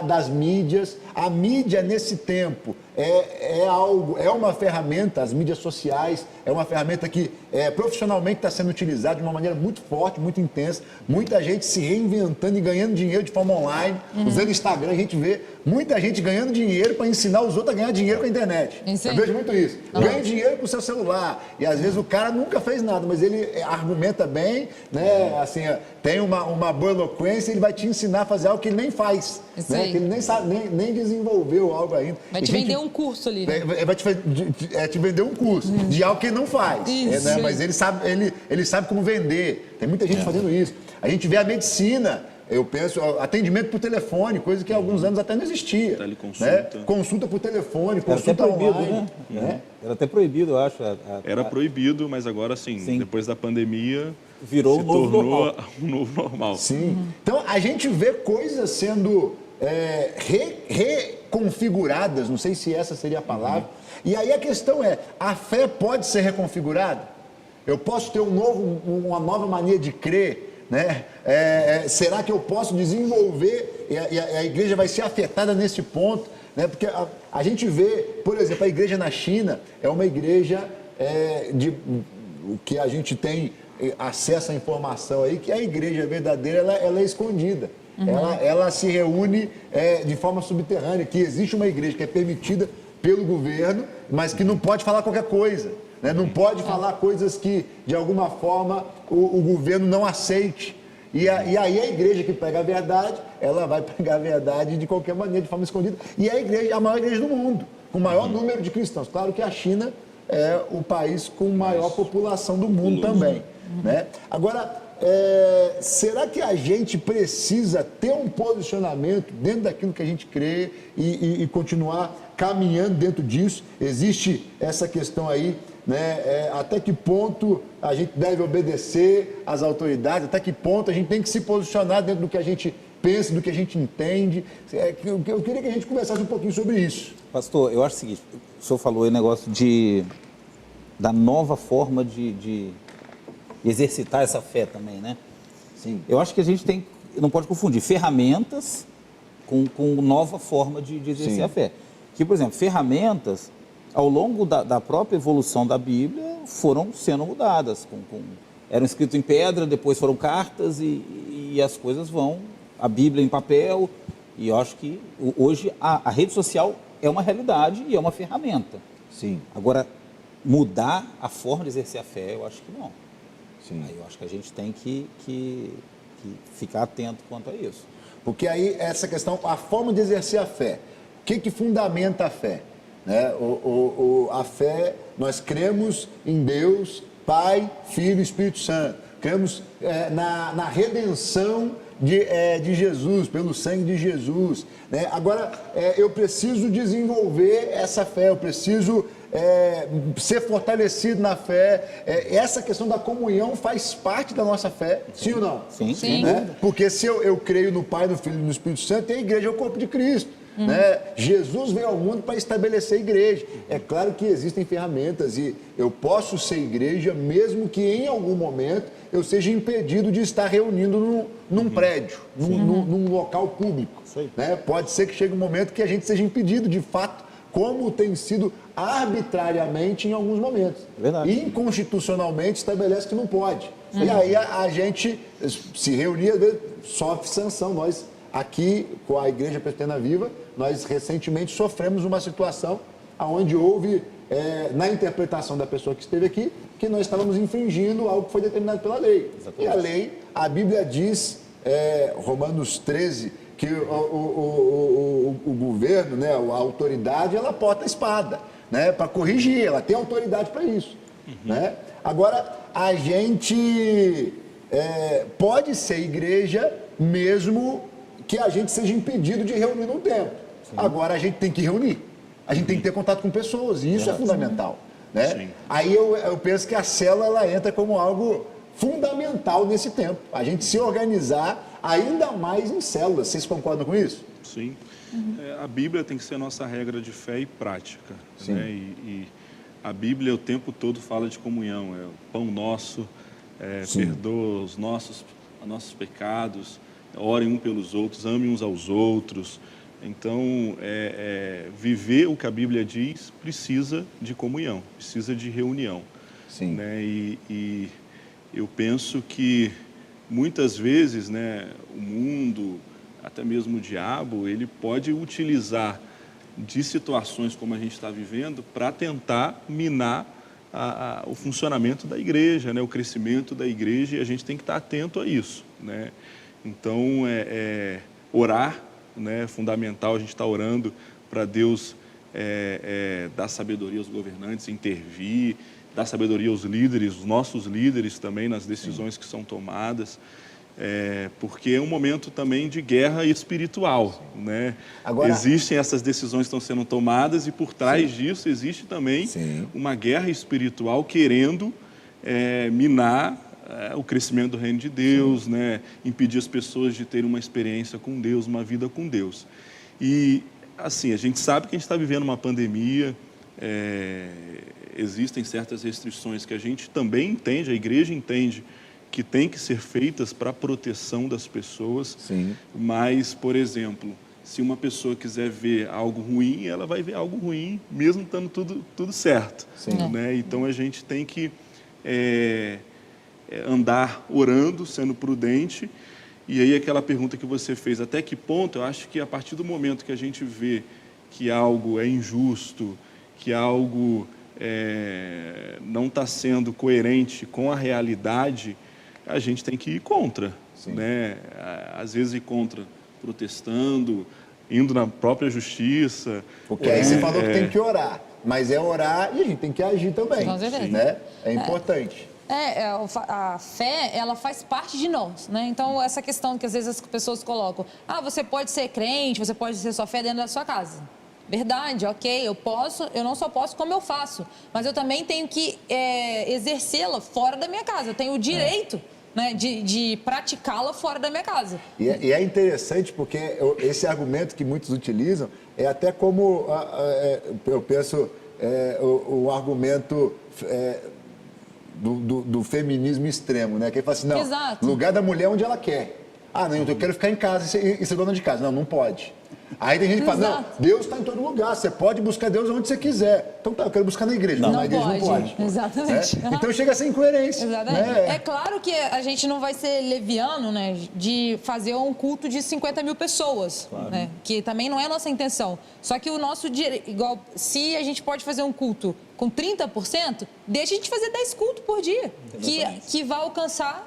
das mídias. A mídia, nesse tempo, é uma ferramenta, as mídias sociais, é uma ferramenta que profissionalmente está sendo utilizada de uma maneira muito forte, muito intensa. Muita gente se reinventando e ganhando dinheiro de forma online, usando Instagram. A gente vê muita gente ganhando dinheiro para ensinar os outros a ganhar dinheiro com a internet. Isso aí. Eu vejo muito isso. Ganha dinheiro com o seu celular. E às vezes o cara nunca fez nada, mas ele argumenta bem, né? Assim, tem uma boa eloquência, ele vai te ensinar a fazer algo que ele nem faz. Isso Né? aí. Que ele nem sabe, nem desenvolveu algo ainda. Vai E te vender um curso ali. Né? Vai te vender um curso de algo que ele não faz. Isso. Né? Mas ele sabe como vender. Tem muita gente fazendo isso. A gente vê a medicina, eu penso, atendimento por telefone, coisa que há alguns anos até não existia. Teleconsulta. Né? Consulta por telefone, Era até consulta proibido, online. né? Era até proibido, eu acho. Era proibido, mas agora sim, depois da pandemia, Virou se um novo tornou normal. um novo normal. Sim. Então, a gente vê coisas sendo reconfiguradas, não sei se essa seria a palavra. E aí a questão é, a fé pode ser reconfigurada? Eu posso ter uma nova maneira de crer? Né? Será que eu posso desenvolver e a igreja vai ser afetada nesse ponto? né? Porque a gente vê, por exemplo, a igreja na China é uma igreja o que a gente tem acesso à informação aí, que a igreja verdadeira ela é escondida. Ela se reúne de forma subterrânea, que existe uma igreja que é permitida pelo governo, mas que não pode falar qualquer coisa, né? Não pode falar coisas que, de alguma forma, o governo não aceite. E aí a igreja que pega a verdade, ela vai pegar a verdade de qualquer maneira, de forma escondida. E é a maior igreja do mundo, com o maior número de cristãos. Claro que a China é o país com maior população do mundo também, né? Agora, será que a gente precisa ter um posicionamento dentro daquilo que a gente crê e continuar caminhando dentro disso? Existe essa questão aí, né? Até que ponto a gente deve obedecer às autoridades, até que ponto a gente tem que se posicionar dentro do que a gente pensa, do que a gente entende. Eu queria que a gente conversasse um pouquinho sobre isso. Pastor, eu acho o seguinte, o senhor falou aí o negócio da nova forma de exercitar essa fé também, né? Sim. Eu acho que a gente não pode confundir ferramentas com nova forma de exercer Sim. a fé. Que, por exemplo, ferramentas, ao longo da própria evolução da Bíblia, foram sendo mudadas. Eram escritos em pedra, depois foram cartas e as coisas vão, a Bíblia em papel, e eu acho que hoje a rede social é uma realidade e é uma ferramenta. Sim. Agora, mudar a forma de exercer a fé, eu acho que não. Sim. Aí eu acho que a gente tem que ficar atento quanto a isso. Porque aí essa questão, a forma de exercer a fé, o que fundamenta a fé? Né? A fé, nós cremos em Deus, Pai, Filho e Espírito Santo. Cremos na redenção de Jesus, pelo sangue de Jesus, né? Agora, eu preciso desenvolver essa fé, eu preciso ser fortalecido na fé. Essa questão da comunhão faz parte da nossa fé, sim ou não? Sim. Sim. Né? Porque se eu creio no Pai, no Filho e no Espírito Santo, a igreja é o corpo de Cristo. Né? Jesus veio ao mundo para estabelecer a igreja. É claro que existem ferramentas e eu posso ser igreja mesmo que em algum momento eu seja impedido de estar reunindo num prédio, num local público. Né? Pode ser que chegue um momento que a gente seja impedido, de fato, como tem sido arbitrariamente em alguns momentos. Verdade. E inconstitucionalmente estabelece que não pode. E aí a gente se reunir, às vezes, sofre sanção. Nós, aqui, com a Igreja Presbiteriana Viva, nós recentemente sofremos uma situação onde houve, na interpretação da pessoa que esteve aqui, que nós estávamos infringindo algo que foi determinado pela lei. Exatamente. E a lei, a Bíblia diz, Romanos 13, que o governo, né, a autoridade, ela porta a espada, né, para corrigir, ela tem autoridade para isso. Né? Agora, a gente pode ser igreja mesmo que a gente seja impedido de reunir num templo. Sim. Agora, a gente tem que reunir, a gente tem que ter contato com pessoas, e isso é fundamental. Né? Sim. Aí eu penso que a célula ela entra como algo fundamental nesse tempo, a gente se organizar ainda mais em células. Vocês concordam com isso? Sim. A Bíblia tem que ser a nossa regra de fé e prática. Sim. Né? E a Bíblia o tempo todo fala de comunhão. É o pão nosso, perdoa os nossos pecados, orem um pelos outros, amem uns aos outros. Então, viver o que a Bíblia diz precisa de comunhão, precisa de reunião. Sim. Né? E eu penso que muitas vezes, né, o mundo, até mesmo o diabo, ele pode utilizar de situações como a gente está vivendo para tentar minar o funcionamento da igreja, né, o crescimento da igreja, e a gente tem que estar atento a isso. Né? Então, orar, né, é fundamental, a gente está orando para Deus dar sabedoria aos governantes, intervir, dar sabedoria aos líderes, os nossos líderes também nas decisões que são tomadas, porque é um momento também de guerra espiritual. Né? Agora, existem essas decisões que estão sendo tomadas e por trás disso existe também uma guerra espiritual querendo minar o crescimento do reino de Deus, né? Impedir as pessoas de terem uma experiência com Deus, uma vida com Deus. E, assim, a gente sabe que a gente está vivendo uma pandemia, existem certas restrições que a gente também entende, a igreja entende que tem que ser feitas para a proteção das pessoas. Sim. Mas, por exemplo, se uma pessoa quiser ver algo ruim, ela vai ver algo ruim, mesmo estando tudo certo. Sim. Né? Então, a gente tem que andar orando, sendo prudente. E aí, aquela pergunta que você fez, até que ponto? Eu acho que a partir do momento que a gente vê que algo é injusto, que algo não está sendo coerente com a realidade, a gente tem que ir contra. Né? Às vezes ir contra protestando, indo na própria justiça. Porque aí você falou que tem que orar, mas é orar e a gente tem que agir também. Com certeza. Né? É importante. A fé, ela faz parte de nós, né? Então, essa questão que às vezes as pessoas colocam, você pode ser crente, você pode ser sua fé dentro da sua casa. Verdade, ok, eu não só posso como eu faço, mas eu também tenho que exercê-la fora da minha casa, eu tenho o direito né, de praticá-la fora da minha casa. E é interessante porque esse argumento que muitos utilizam é até como, eu penso, o argumento do feminismo extremo, né? Que ele fala assim, não, Exato. lugar da mulher é onde ela quer. Não, eu quero ficar em casa e ser dona de casa. Não pode. Aí tem gente que fala, não, Deus está em todo lugar, você pode buscar Deus onde você quiser. Então tá, eu quero buscar na igreja. Não, na igreja não pode. Exatamente. Então chega a ser incoerência. Exatamente. Né? É claro que a gente não vai ser leviano, né, de fazer um culto de 50 mil pessoas, claro. Né, que também não é a nossa intenção. Só que o nosso direito, igual, se a gente pode fazer um culto com 30%, deixa a gente fazer 10 cultos por dia, que vai alcançar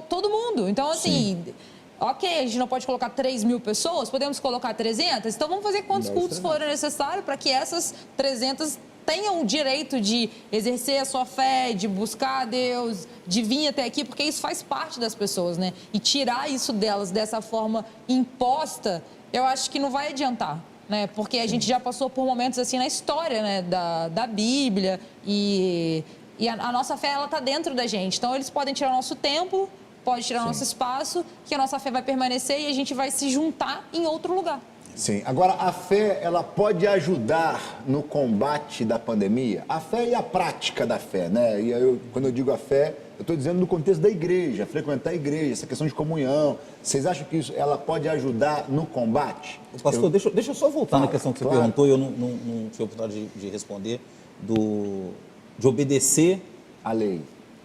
todo mundo. Então, assim... Sim. Ok, a gente não pode colocar 3 mil pessoas, podemos colocar 300? Então, vamos fazer quantos cultos forem necessários para que essas 300 tenham o direito de exercer a sua fé, de buscar a Deus, de vir até aqui, porque isso faz parte das pessoas, né? E tirar isso delas dessa forma imposta, eu acho que não vai adiantar, né? Porque a gente já passou por momentos assim na história, né? Da Bíblia e a nossa fé, ela está dentro da gente. Então, eles podem tirar o nosso tempo, pode tirar o nosso espaço, que a nossa fé vai permanecer e a gente vai se juntar em outro lugar. Sim. Agora, a fé, ela pode ajudar no combate da pandemia? A fé e a prática da fé, né? E quando eu digo a fé, eu estou dizendo no contexto da igreja, frequentar a igreja, essa questão de comunhão. Vocês acham que ela pode ajudar no combate? Pastor, deixa eu só voltar na questão que você perguntou, e eu não tive a oportunidade de responder, de obedecer a lei.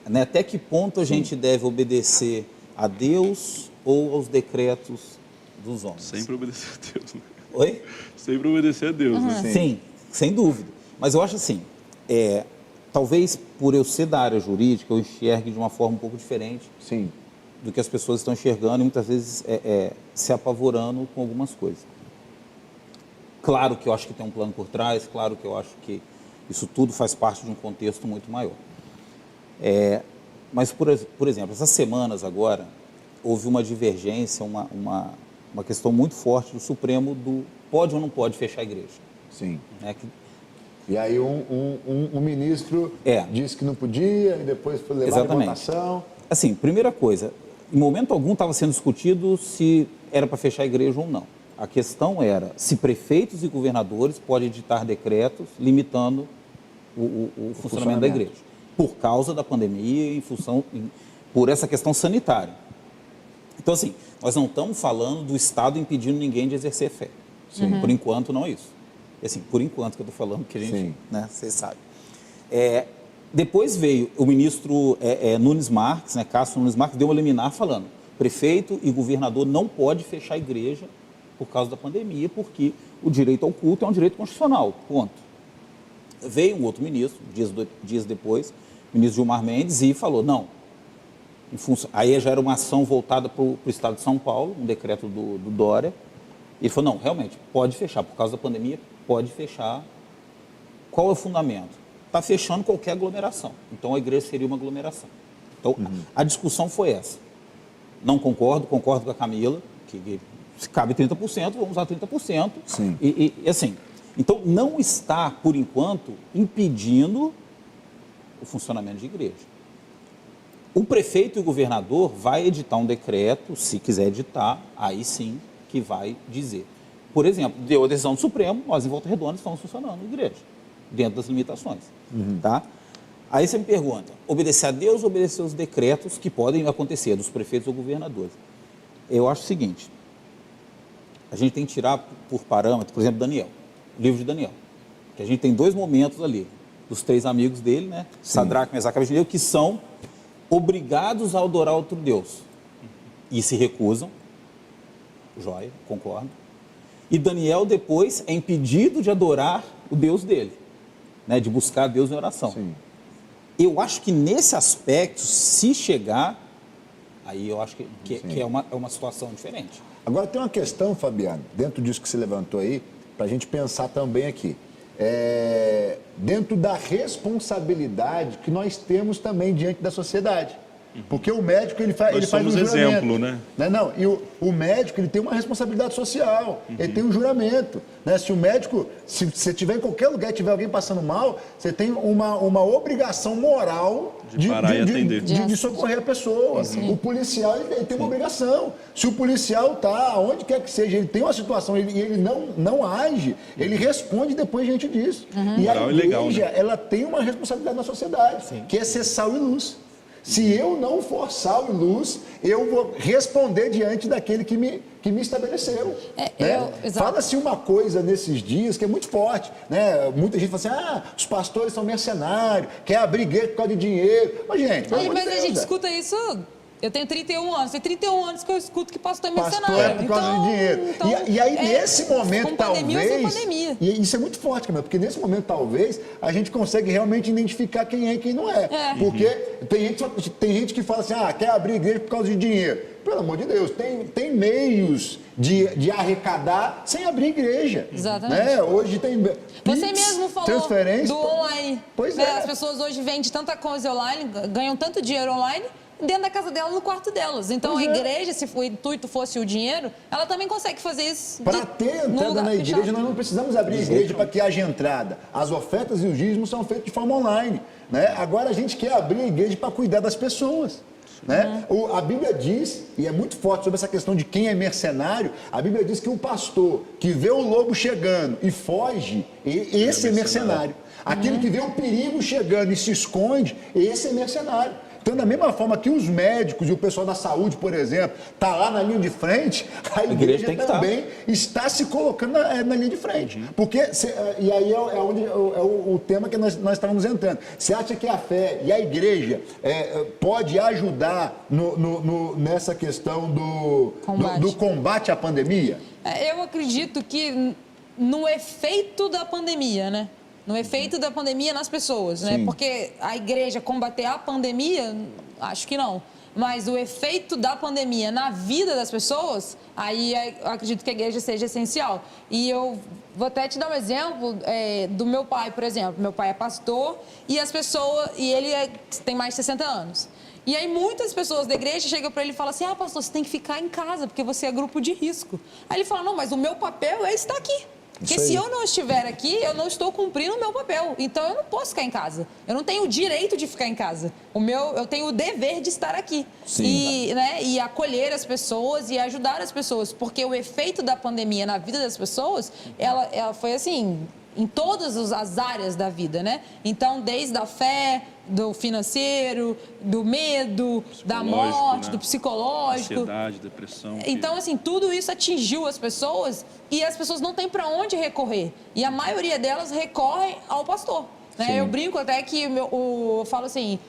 Né? Até que ponto a gente deve obedecer a Deus ou aos decretos dos homens? Sempre obedecer a Deus, né? Oi? Sempre obedecer a Deus, né? Sim, sem dúvida. Mas eu acho assim, talvez por eu ser da área jurídica, eu enxergue de uma forma um pouco diferente do que as pessoas estão enxergando e muitas vezes se apavorando com algumas coisas. Claro que eu acho que tem um plano por trás, claro que eu acho que isso tudo faz parte de um contexto muito maior. Mas, por exemplo, essas semanas agora, houve uma divergência, uma questão muito forte do Supremo do pode ou não pode fechar a igreja. Sim. Né? E aí um ministro disse que não podia e depois foi levado em votação. Assim, primeira coisa, em momento algum estava sendo discutido se era para fechar a igreja ou não. A questão era se prefeitos e governadores podem editar decretos limitando o funcionamento da igreja, por causa da pandemia e por essa questão sanitária. Então, assim, nós não estamos falando do Estado impedindo ninguém de exercer fé. Por enquanto, não é isso. E, assim, por enquanto que eu estou falando, que a gente, né, vocês sabem. Depois veio o ministro Nunes Marques, né, Cássio Nunes Marques, deu uma liminar falando prefeito e governador não pode fechar a igreja por causa da pandemia, porque o direito ao culto é um direito constitucional, ponto. Veio um outro ministro, dias depois, o ministro Gilmar Mendes, e falou, não, aí já era uma ação voltada para o estado de São Paulo, um decreto do Dória, e ele falou, não, realmente, pode fechar, por causa da pandemia, pode fechar. Qual é o fundamento? Está fechando qualquer aglomeração, então a igreja seria uma aglomeração. Então, a discussão foi essa. Não concordo com a Camila, que se cabe 30%, vamos usar 30%. Sim. E assim, então não está, por enquanto, impedindo o funcionamento de igreja. O prefeito e o governador vai editar um decreto, se quiser editar, aí sim que vai dizer. Por exemplo, deu a decisão do Supremo, nós em Volta Redonda estamos funcionando na igreja, dentro das limitações. Tá? Aí você me pergunta, obedecer a Deus ou obedecer aos decretos que podem acontecer dos prefeitos ou governadores? Eu acho o seguinte, a gente tem que tirar por parâmetro, por exemplo, Daniel, o livro de Daniel, que a gente tem 2 momentos ali, dos 3 amigos dele, né? Sadraque, Mesaque e Abednego, que são obrigados a adorar outro Deus e se recusam. Joia, concordo. E Daniel depois é impedido de adorar o Deus dele, né? De buscar Deus em oração. Sim. Eu acho que nesse aspecto, se chegar, aí eu acho que é uma situação diferente. Agora tem uma questão, Fabiano, dentro disso que você levantou aí, para a gente pensar também aqui. Dentro da responsabilidade que nós temos também diante da sociedade. Porque o médico, ele faz um somos juramento. exemplo, né? Não, e o médico, ele tem uma responsabilidade social, ele tem um juramento. Né? Se o médico, se você estiver em qualquer lugar e tiver alguém passando mal, você tem uma obrigação moral De parar e atender. de socorrer a pessoa. O policial, ele tem uma obrigação. Se o policial está, onde quer que seja, ele tem uma situação e ele não age, ele responde depois diante disso. E a Moral e igreja, legal, né? ela tem uma responsabilidade na sociedade, que é ser sal e luz. Se eu não for sal e luz, eu vou responder diante daquele que me estabeleceu. Fala-se uma coisa nesses dias que é muito forte. Né? Muita gente fala assim, os pastores são mercenários, quer abrir igreja por causa de dinheiro. Mas, gente, pelo amor de Mas a Deus, gente né? escuta isso... Eu tenho 31 anos, tem 31 anos que eu escuto que pastor é mercenário. Pastor é por causa de dinheiro. E aí, nesse momento, com pandemia ou sem talvez... pandemia. E isso é muito forte, Camila, porque nesse momento, talvez, a gente consegue realmente identificar quem é e quem não é. Porque tem gente que fala assim, quer abrir igreja por causa de dinheiro. Pelo amor de Deus, tem meios de arrecadar sem abrir igreja. Exatamente. Né? Hoje tem... Você mesmo falou transferência. do online. Pois né? é. As pessoas hoje vendem tanta coisa online, ganham tanto dinheiro online, dentro da casa dela, no quarto delas. Então, a igreja, se o intuito fosse o dinheiro, ela também consegue fazer isso. Para ter entrada na igreja, nós não precisamos abrir a igreja para que haja entrada. As ofertas e os dízimos são feitos de forma online. Né? Agora, a gente quer abrir a igreja para cuidar das pessoas. Né? A Bíblia diz, e é muito forte sobre essa questão de quem é mercenário, a Bíblia diz que o pastor que vê o lobo chegando e foge, esse é mercenário. Aquele que vê o perigo chegando e se esconde, esse é mercenário. Então, da mesma forma que os médicos e o pessoal da saúde, por exemplo, está lá na linha de frente, a igreja também está se colocando na linha de frente. Porque, e aí é o tema que nós estávamos entrando. Você acha que a fé e a igreja pode ajudar nessa questão do combate à pandemia? Eu acredito que no efeito da pandemia, né? No efeito da pandemia nas pessoas, né? Porque a igreja combater a pandemia, acho que não. Mas o efeito da pandemia na vida das pessoas, aí eu acredito que a igreja seja essencial. E eu vou até te dar um exemplo do meu pai, por exemplo. Meu pai é pastor e ele tem mais de 60 anos. E aí muitas pessoas da igreja chegam para ele e falam assim, pastor, você tem que ficar em casa porque você é grupo de risco. Aí ele fala, não, mas o meu papel é estar aqui. Porque se eu não estiver aqui, eu não estou cumprindo o meu papel. Então, eu não posso ficar em casa. Eu não tenho o direito de ficar em casa. Eu tenho o dever de estar aqui. E acolher as pessoas e ajudar as pessoas. Porque o efeito da pandemia na vida das pessoas, ela foi assim, em todas as áreas da vida, né? Então, desde a fé, do financeiro, do medo, da morte, né? do psicológico. Ansiedade, depressão. Então, assim, tudo isso atingiu as pessoas e as pessoas não têm para onde recorrer. E a maioria delas recorre ao pastor. Né? Eu brinco até que eu falo assim,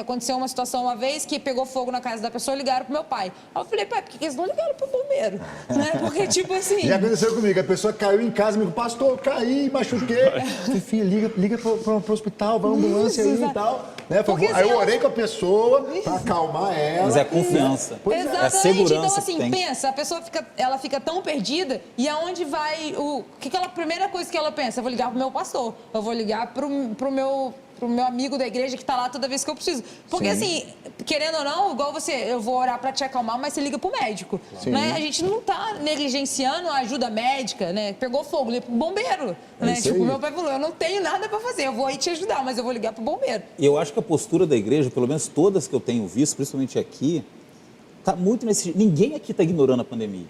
aconteceu uma situação uma vez que pegou fogo na casa da pessoa e ligaram pro meu pai. Aí eu falei, pai, por que eles não ligaram pro bombeiro? Né? Porque, tipo assim... Já aconteceu comigo, a pessoa caiu em casa, me falou, pastor, caí, machuquei. Falei, filha, liga pro hospital, pra ambulância aí e tal. Né? Porque, aí eu orei com a pessoa pra acalmar ela. Mas é confiança. Exatamente. É a segurança então, assim, que tem. pensa, a pessoa fica tão perdida e aonde vai a primeira coisa que ela pensa? Eu vou ligar pro meu pastor, eu vou ligar pro meu amigo da igreja que tá lá toda vez que eu preciso. Porque, assim, querendo ou não, igual eu vou orar pra te acalmar, mas você liga pro médico. Né? A gente não tá negligenciando a ajuda médica, né? Pegou fogo, liga pro bombeiro. Né? Tipo, meu pai falou, eu não tenho nada pra fazer, eu vou aí te ajudar, mas eu vou ligar pro bombeiro. E eu acho que a postura da igreja, pelo menos todas que eu tenho visto, principalmente aqui, tá muito nesse... Ninguém aqui tá ignorando a pandemia.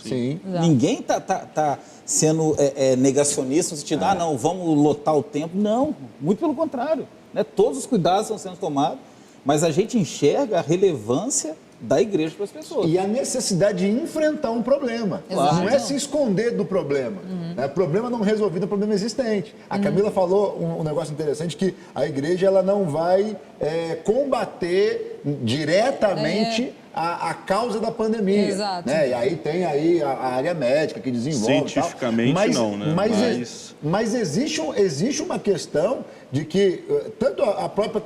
Sim. Ninguém tá sendo negacionista no sentido, não, vamos lotar o templo. Não, muito pelo contrário. Né? Todos os cuidados estão sendo tomados, mas a gente enxerga a relevância da igreja para as pessoas. E a necessidade de enfrentar um problema. Exato. Não é se esconder do problema. Né? Problema não resolvido é problema existente. A Camila falou um negócio interessante, que a igreja ela não vai combater diretamente a causa da pandemia. Exato. Né? E aí tem aí a área médica que desenvolve. Cientificamente tal. não, né? Mas existe uma questão de que tanto a própria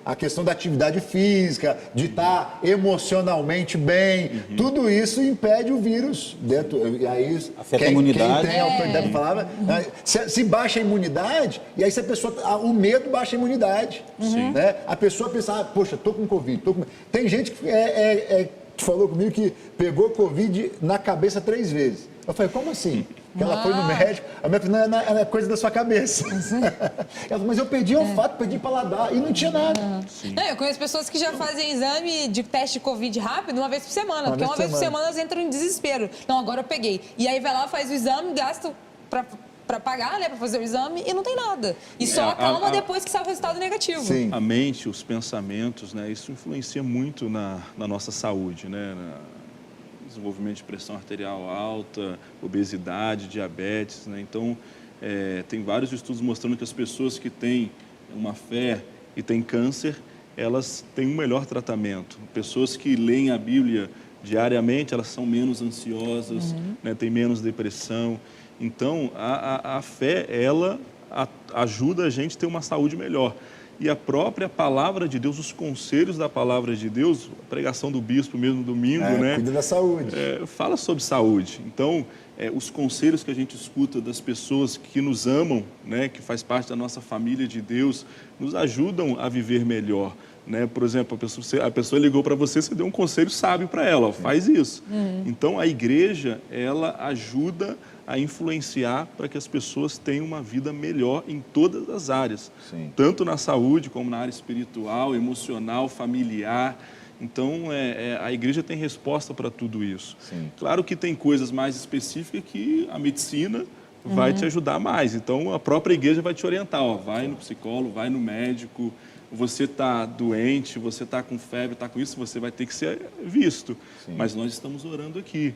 a questão da atividade física, de estar emocionalmente bem, tudo isso impede o vírus dentro. E aí afeta a imunidade. Quem tem autoridade para falar, se baixa a imunidade, e aí se a pessoa, o medo baixa a imunidade. Né? A pessoa pensa, poxa, tô com Covid. Tem gente que falou comigo que pegou Covid na cabeça 3 vezes. Eu falei, como assim? Que ela foi no médico, a minha filha, não é coisa da sua cabeça. Ela falou, mas eu perdi olfato, perdi paladar, e não tinha nada. Não, eu conheço pessoas que já fazem exame de teste de Covid rápido uma vez por semana, porque uma vez por semana elas entram em desespero. Não, agora eu peguei. E aí vai lá, faz o exame, gasta para pagar, né, para fazer o exame, e não tem nada. E só acalma depois que sai o resultado negativo. Sim. A mente, os pensamentos, né, isso influencia muito na nossa saúde, né? Desenvolvimento de pressão arterial alta, obesidade, diabetes, né? Então, tem vários estudos mostrando que as pessoas que têm uma fé e têm câncer, elas têm um melhor tratamento. Pessoas que leem a Bíblia diariamente, elas são menos ansiosas, né? Têm menos depressão. Então, a fé, ela ajuda a gente a ter uma saúde melhor. E a própria palavra de Deus, os conselhos da palavra de Deus, a pregação do bispo mesmo domingo, né? Cuida da saúde. Fala sobre saúde. Então, os conselhos que a gente escuta das pessoas que nos amam, né? Que faz parte da nossa família de Deus, nos ajudam a viver melhor. Né? Por exemplo, a pessoa ligou para você, você deu um conselho sábio para ela, ó, faz isso. Então, a igreja, ela ajuda a influenciar para que as pessoas tenham uma vida melhor em todas as áreas. Sim. Tanto na saúde, como na área espiritual, emocional, familiar. Então, a igreja tem resposta para tudo isso. Sim. Claro que tem coisas mais específicas que a medicina vai te ajudar mais. Então, a própria igreja vai te orientar. Ó, vai no psicólogo, vai no médico. Você está doente, você está com febre, está com isso, você vai ter que ser visto. Sim. Mas nós estamos orando aqui.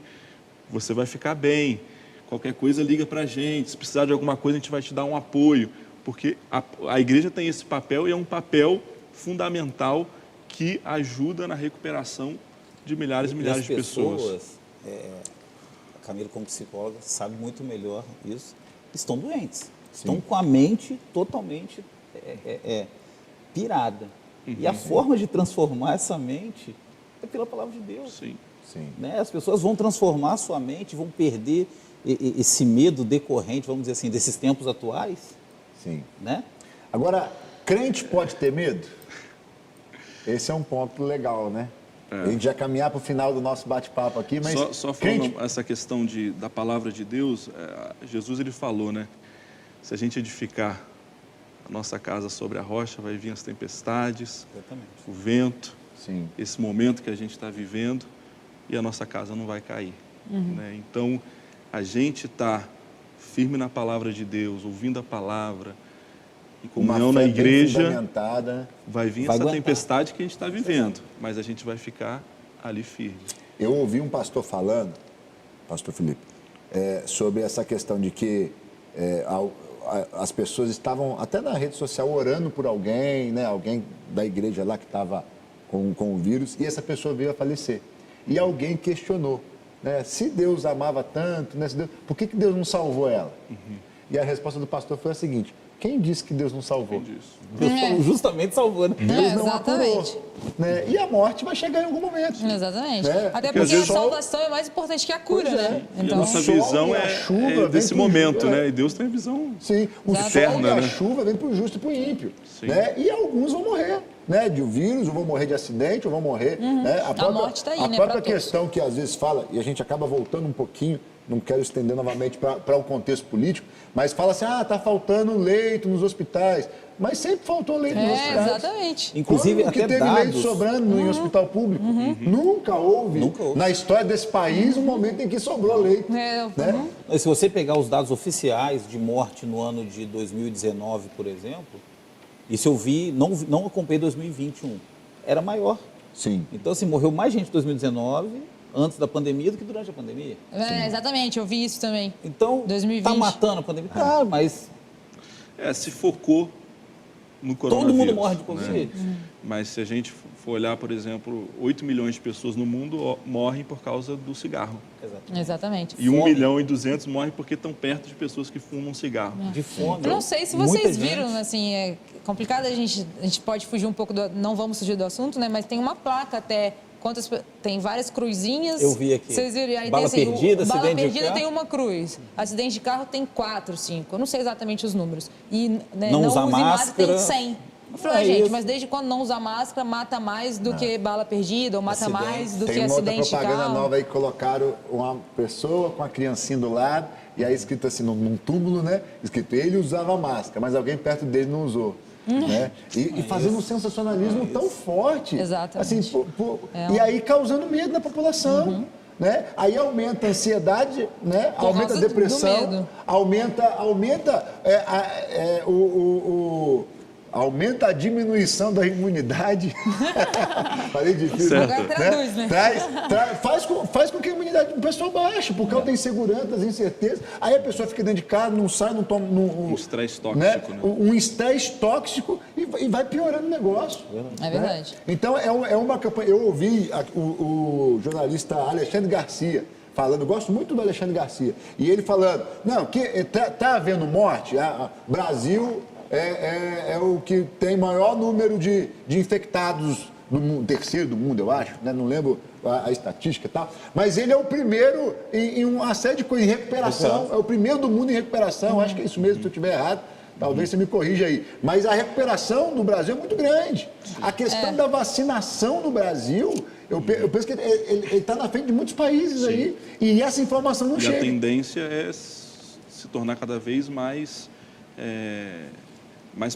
Você vai ficar bem. Qualquer coisa, liga para a gente. Se precisar de alguma coisa, a gente vai te dar um apoio. Porque a igreja tem esse papel e é um papel fundamental que ajuda na recuperação de milhares e milhares de pessoas. A Camila, como psicóloga, sabe muito melhor isso, estão doentes. Estão com a mente totalmente pirada. E a forma de transformar essa mente é pela palavra de Deus. Sim. Né? As pessoas vão transformar a sua mente, vão perder esse medo decorrente, vamos dizer assim, desses tempos atuais. Sim. Né? Agora, crente pode ter medo? Esse é um ponto legal, né? A gente já caminhar para o final do nosso bate-papo aqui, mas... Só falando essa questão da palavra de Deus, Jesus ele falou, né? Se a gente edificar a nossa casa sobre a rocha, vai vir as tempestades, Exatamente. o vento, Sim. esse momento que a gente está vivendo, e a nossa casa não vai cair. Né? Então, a gente está firme na palavra de Deus, ouvindo a palavra, em comunhão na igreja, vai vir essa tempestade que a gente está vivendo, mas a gente vai ficar ali firme. Eu ouvi um pastor falando, pastor Felipe, sobre essa questão de que as pessoas estavam até na rede social orando por alguém, né? Alguém da igreja lá que estava com o vírus, e essa pessoa veio a falecer. E alguém questionou, né? Se Deus amava tanto, né? Por que Deus não salvou ela? E a resposta do pastor foi a seguinte: quem disse que Deus não salvou? Deus justamente salvou, né? Deus não apurou. Né? E a morte vai chegar em algum momento. Exatamente. Né? Até porque a salvação é mais importante que a cura, né? Então, a nossa visão é desse momento, né? E Deus tem a visão eterna, né? A chuva vem para o justo e para o ímpio. Né? E alguns vão morrer, né? De vírus, ou vão morrer de acidente, ou vão morrer. Né? A morte está aí, a né? própria pra questão que às vezes fala, e a gente acaba voltando um pouquinho, não quero estender novamente para o contexto político, mas fala assim, está faltando leito nos hospitais. Mas sempre faltou leito nos hospitais. Exatamente. Inclusive, quando que até teve dados... leito sobrando em hospital público? Nunca houve, na história desse país, um momento em que sobrou leito. Né? Se você pegar os dados oficiais de morte no ano de 2019, por exemplo, isso eu vi, não acompanhei 2021, era maior. Sim. Então, assim, morreu mais gente em 2019, antes da pandemia, do que durante a pandemia. Exatamente, eu vi isso também. Então, 2020. tá matando a pandemia? Tá, mas Se focou no coronavírus. todo mundo morre de Covid. Mas se a gente for olhar, por exemplo, 8 milhões de pessoas no mundo morrem por causa do cigarro. Exatamente. E 1.200.000 morrem porque estão perto de pessoas que fumam cigarro. De fome. Eu não sei se Muita vocês gente. viram, assim, é complicado, a gente pode fugir um pouco não vamos fugir do assunto, né? Mas tem uma placa até, tem várias cruzinhas. Eu vi aqui. Vocês viram? Aí Bala tem, assim, perdida, bala acidente de perdida carro. tem uma cruz. Acidente de carro tem 4, 5. Eu não sei exatamente os números. E né, Não usar use máscara tem máscara. 100. Eu falei, É gente, isso. mas desde quando não usa máscara, mata mais do que bala perdida, ou mata mais do que Tem uma outra acidente de propaganda carro. nova aí que colocaram uma pessoa com a criancinha do lado e aí escrito assim, num túmulo, né? Escrito, ele usava máscara, mas alguém perto dele não usou. Né? E fazendo um sensacionalismo tão forte. Exatamente. Assim, e aí causando medo na população. Né? Aí aumenta a ansiedade, né? Por Aumenta a causa do depressão, medo. aumenta aumenta a diminuição da imunidade. Falei difícil. Certo. Agora traduz, né? Faz com que a imunidade do pessoal baixe, por causa da insegurança, das incertezas. Aí a pessoa fica dentro de casa, não sai, não toma. Um estresse tóxico, né? Um estresse tóxico e vai piorando o negócio. É verdade. Né? Então, é uma campanha. Eu ouvi o jornalista Alexandre Garcia falando, eu gosto muito do Alexandre Garcia, e ele falando, não, que tá havendo morte, Brasil é o que tem maior número de infectados do mundo, terceiro do mundo, eu acho, né? Não lembro a estatística e tal, mas ele é o primeiro em uma série de coisas, em recuperação, é o primeiro do mundo em recuperação, acho que é isso mesmo, se eu estiver errado, talvez você me corrija aí, mas a recuperação do Brasil é muito grande. A questão da vacinação no Brasil, eu penso que ele está na frente de muitos países aí, e essa informação não chega. E a tendência é se tornar cada vez mais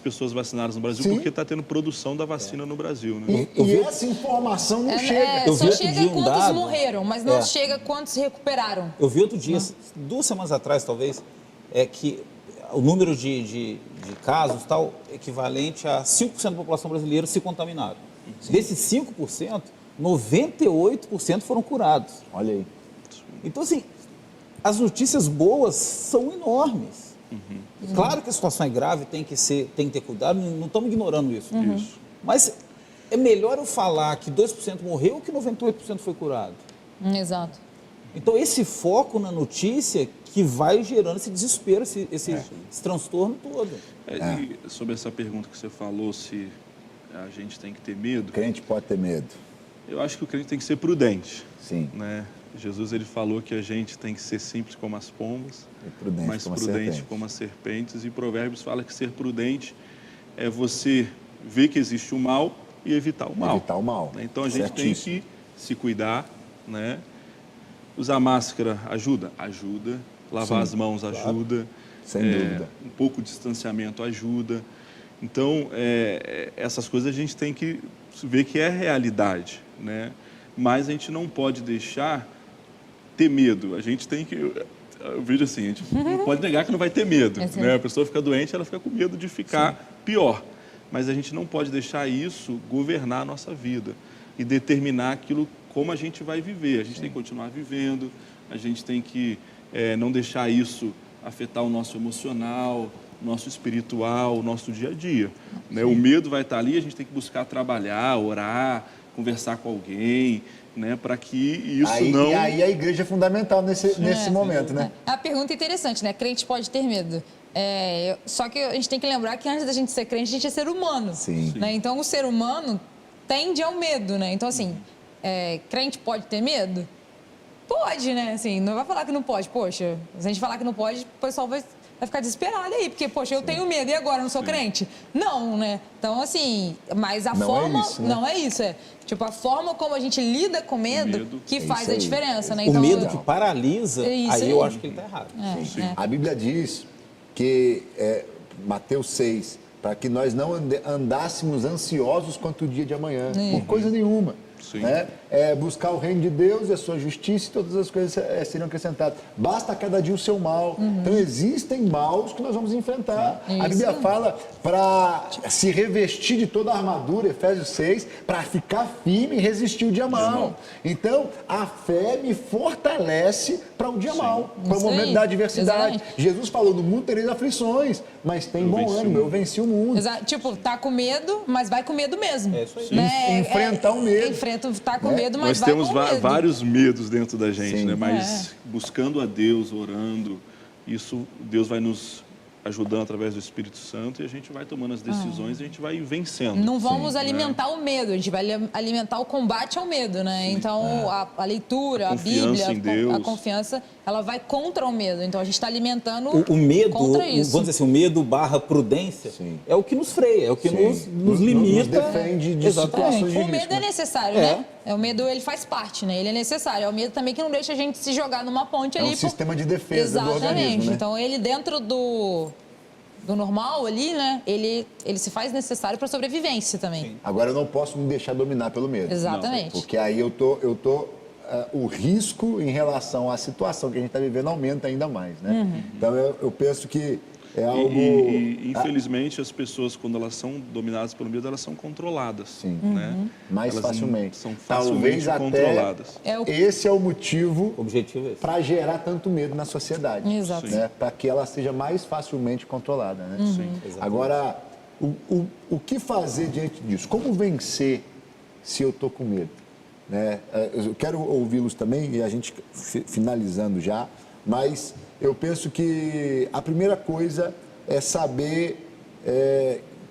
pessoas vacinadas no Brasil, Sim. porque está tendo produção da vacina no Brasil. Né? E essa informação não chega. Só chega quantos morreram, mas não chega quantos se recuperaram. Eu vi outro dia, 2 semanas atrás talvez, que o número de casos tal equivalente a 5% da população brasileira se contaminaram. Desses 5%, 98% foram curados. Olha aí. Então, assim, as notícias boas são enormes. Claro que a situação é grave, tem que ter cuidado, não estamos ignorando isso. Isso. Mas é melhor eu falar que 2% morreu que 98% foi curado. Exato. Então, esse foco na notícia que vai gerando esse desespero, esse transtorno todo. E sobre essa pergunta que você falou, se a gente tem que ter medo, O crente pode ter medo. eu acho que o crente tem que ser prudente. Sim. Né? Jesus ele falou que a gente tem que ser simples como as pombas, Prudente mas como a prudente serpente. como as serpentes. E Provérbios fala que ser prudente é você ver que existe o mal e evitar o mal. Evitar o mal. Né? Então a gente Certíssimo. tem que se cuidar, né? Usar máscara ajuda? Ajuda. Lavar as mãos ajuda. Sem dúvida. Um pouco de distanciamento ajuda. Então, essas coisas a gente tem que ver que é realidade, né? Mas a gente não pode deixar ter medo. A gente tem que... Eu vejo assim, a gente não pode negar que não vai ter medo. Né? A pessoa fica doente, ela fica com medo de ficar pior. Mas a gente não pode deixar isso governar a nossa vida e determinar aquilo como a gente vai viver. A gente tem que continuar vivendo, a gente tem que não deixar isso afetar o nosso emocional, nosso espiritual, o nosso dia a dia. Né? O medo vai estar ali, a gente tem que buscar trabalhar, orar, conversar com alguém, né, para que isso não... E aí a igreja é fundamental nesse momento, né? A pergunta é interessante, né? Crente pode ter medo. Só que a gente tem que lembrar que antes da gente ser crente, a gente é ser humano. Sim. Né? Então, o ser humano tende ao medo, né? Então, assim, crente pode ter medo? Pode, né? Assim, não vai falar que não pode. Poxa, se a gente falar que não pode, o pessoal vai ficar desesperado aí, porque, poxa, eu tenho medo e agora eu não sou crente? Não, né? Então, assim, mas a forma... isso, né? Não é isso, tipo, a forma como a gente lida com medo que faz a diferença, né? O Então, medo que paralisa, É isso aí aí. eu acho que ele está errado. A Bíblia diz que, Mateus 6, para que nós não andássemos ansiosos quanto o dia de amanhã, por coisa nenhuma. Sim. Né? É buscar o reino de Deus e a sua justiça e todas as coisas seriam acrescentadas. Basta cada dia o seu mal. Então existem maus que nós vamos enfrentar. A Bíblia fala para se revestir de toda a armadura, Efésios 6, para ficar firme e resistir o dia mal. Então a fé me fortalece para o dia mal, para o Isso momento aí. da adversidade. Exatamente. Jesus falou, no mundo tereis aflições, mas tem bom ânimo, eu venci o mundo. Exato. Tipo, tá com medo, mas vai com medo mesmo. É isso aí. Né? Enfrentar o medo. Enfrenta, tá com Né? medo, mas Nós vai temos com medo. vários medos dentro da gente, Sim. né? Mas buscando a Deus, orando, isso Deus vai nos ajudando através do Espírito Santo e a gente vai tomando as decisões e a gente vai vencendo. Não vamos Sim, alimentar o medo, a gente vai alimentar o combate ao medo, né? Então, a leitura, a confiança Bíblia, em Deus. a confiança, ela vai contra o medo. Então, a gente está alimentando O medo, contra isso. vamos dizer assim, o medo barra prudência é o que nos freia, é o que nos limita. Nos defende de Exatamente. situações de O risco. medo é necessário, né? O medo, ele faz parte, né? Ele é necessário. É o medo também que não deixa a gente se jogar numa ponte ali. um sistema de defesa do Exatamente. organismo, né? Então, ele dentro do normal ali, né? Ele se faz necessário para sobrevivência também. Agora eu não posso me deixar dominar pelo medo. Exatamente. Porque aí o risco em relação à situação que a gente está vivendo aumenta ainda mais, né? Então eu penso que é algo... E, infelizmente, as pessoas, quando elas são dominadas pelo medo, elas são controladas. Sim. Né? mais Elas facilmente. São Talvez facilmente até controladas. esse é o motivo O objetivo é esse. para gerar tanto medo na sociedade. Exato. Né? Para que ela seja mais facilmente controlada. Né? Sim. Agora, o que fazer diante disso? Como vencer se eu estou com medo? Né? Eu quero ouvi-los também, e a gente finalizando já, mas eu penso que a primeira coisa é saber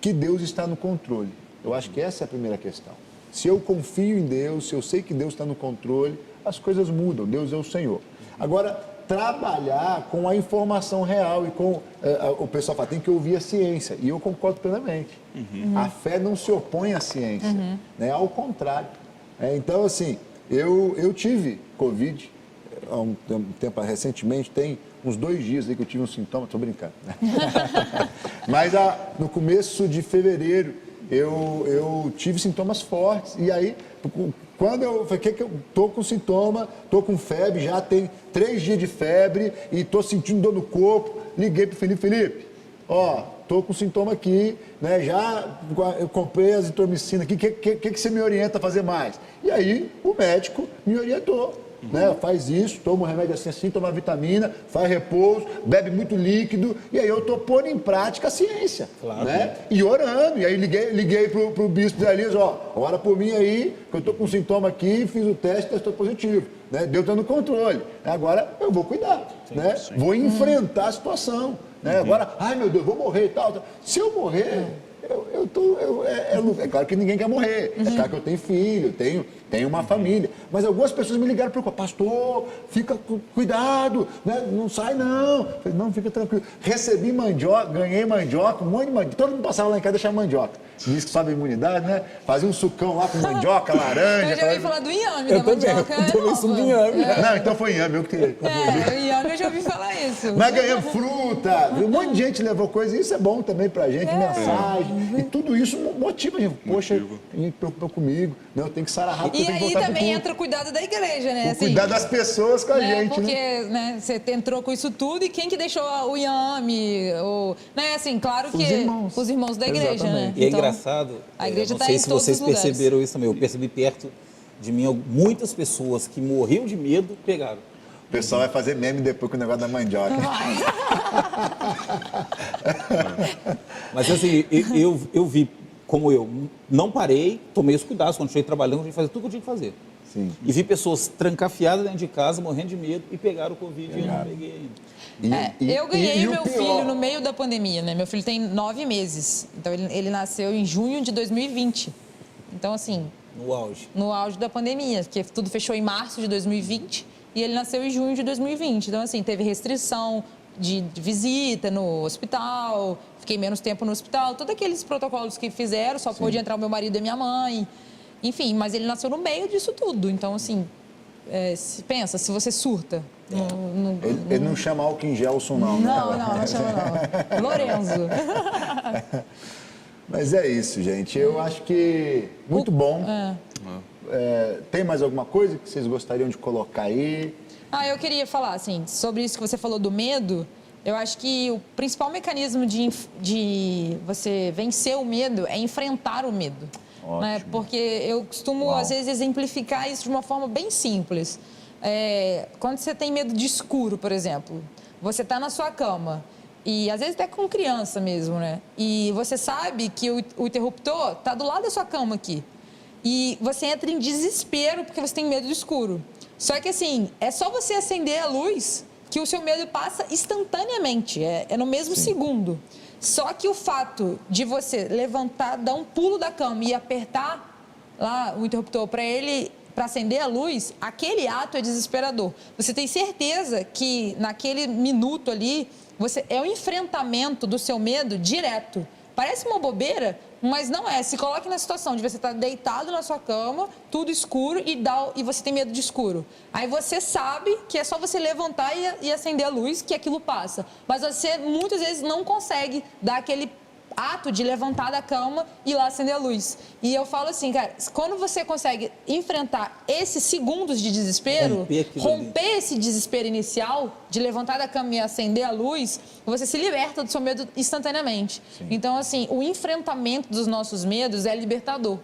que Deus está no controle. Eu acho que essa é a primeira questão. Se eu confio em Deus, se eu sei que Deus está no controle, as coisas mudam, Deus é o Senhor. Agora, trabalhar com a informação real e com... o pessoal fala, tem que ouvir a ciência, e eu concordo plenamente. A fé não se opõe à ciência, né? Ao contrário. Então, assim, eu tive Covid há um tempo, recentemente, tem uns 2 dias aí que eu tive um sintoma, estou brincando, né? Mas no começo de fevereiro eu tive sintomas fortes, e aí, quando eu falei que eu estou com sintoma, estou com febre, já tem 3 dias de febre e estou sentindo dor no corpo, liguei para o Felipe, estou com sintoma aqui, né? Já eu comprei as azitromicina aqui, o que você me orienta a fazer mais? E aí o médico me orientou. Né? Faz isso, toma um remédio assim, toma vitamina, faz repouso, bebe muito líquido, e aí eu estou pondo em prática a ciência. Claro. Né? E orando, e aí liguei pro bispo de Elias, ora por mim aí, que eu estou com um sintoma aqui, fiz o teste, testou positivo. Né? Deus está no controle. Agora eu vou cuidar, né? Vou enfrentar a situação. Né? Agora, ai meu Deus, vou morrer e tal. Se eu morrer... É claro que ninguém quer morrer. É claro que eu tenho filho, tenho uma família. Mas algumas pessoas me ligaram preocupadas. Pastor, fica cuidado, né? Não sai não. Eu falei, não, fica tranquilo. Recebi mandioca, ganhei mandioca, um monte de mandioca. Todo mundo passava lá em casa e deixava mandioca. Diz que sobe a imunidade, né? Fazia um sucão lá com mandioca, laranja. Eu já ouvi falar do inhame, Eu da também, mandioca. eu tomei suco de inhame. Não, então foi inhame, eu que tirei. O inhame eu já ouvi falar isso. Mas ganhamos fruta, um monte de gente levou coisa, e isso é bom também pra gente, mensagem. E tudo isso motiva a gente. Poxa, ninguém se preocupou comigo, né? Eu tenho que sarar rápido, eu E tenho que aí voltar pro também culto. entra o cuidado da igreja, né? O cuidar das pessoas com a né? gente, Porque, né? você entrou com isso tudo, e quem que deixou o inhame? Né? Assim, claro que os irmãos da igreja, Exatamente. né? E é Então, engraçado, a igreja não tá sei em se todos vocês os lugares. perceberam isso também, eu percebi perto de mim, muitas pessoas que morriam de medo pegaram. O pessoal vai fazer meme depois com o negócio da mandioca. Mas assim, eu vi, como eu, não parei, tomei os cuidados, continuei trabalhando, continuei fazendo tudo que eu tinha que fazer. Sim. E vi pessoas trancafiadas dentro de casa, morrendo de medo, e pegaram o Covid e eu não peguei ainda. Eu ganhei e o meu pior- filho no meio da pandemia, né? Meu filho tem 9 meses. Então, ele nasceu em junho de 2020. Então, assim, No auge. no auge da pandemia, porque tudo fechou em março de 2020 e ele nasceu em junho de 2020. Então, assim, teve restrição de visita no hospital, fiquei menos tempo no hospital, todos aqueles protocolos que fizeram, só pôde entrar o meu marido e a minha mãe. Enfim, mas ele nasceu no meio disso tudo. Então, assim, pensa, se você surta. Ele não chama álcool em Gelson, não. Não chama não. Lorenzo. Mas é isso, gente. Eu acho que muito bom. Tem mais alguma coisa que vocês gostariam de colocar aí? Eu queria falar, assim, sobre isso que você falou do medo. Eu acho que o principal mecanismo de você vencer o medo é enfrentar o medo. Né? Porque eu costumo, às vezes, exemplificar isso de uma forma bem simples. Quando você tem medo de escuro, por exemplo, você está na sua cama, e às vezes até com criança mesmo, né? E você sabe que o interruptor está do lado da sua cama aqui. E você entra em desespero porque você tem medo do escuro. Só que, assim, é só você acender a luz que o seu medo passa instantaneamente, é no mesmo segundo. Só que o fato de você levantar, dar um pulo da cama e apertar lá o interruptor para acender a luz, aquele ato é desesperador. Você tem certeza que naquele minuto ali, é o enfrentamento do seu medo direto. Parece uma bobeira, mas não é. Se coloque na situação de você estar deitado na sua cama, tudo escuro, e você tem medo de escuro. Aí você sabe que é só você levantar e acender a luz que aquilo passa. Mas você muitas vezes não consegue dar aquele ato de levantar da cama e ir lá acender a luz. E eu falo assim, cara, quando você consegue enfrentar esses segundos de desespero, romper esse desespero inicial de levantar da cama e acender a luz, você se liberta do seu medo instantaneamente. Então, assim, o enfrentamento dos nossos medos é libertador.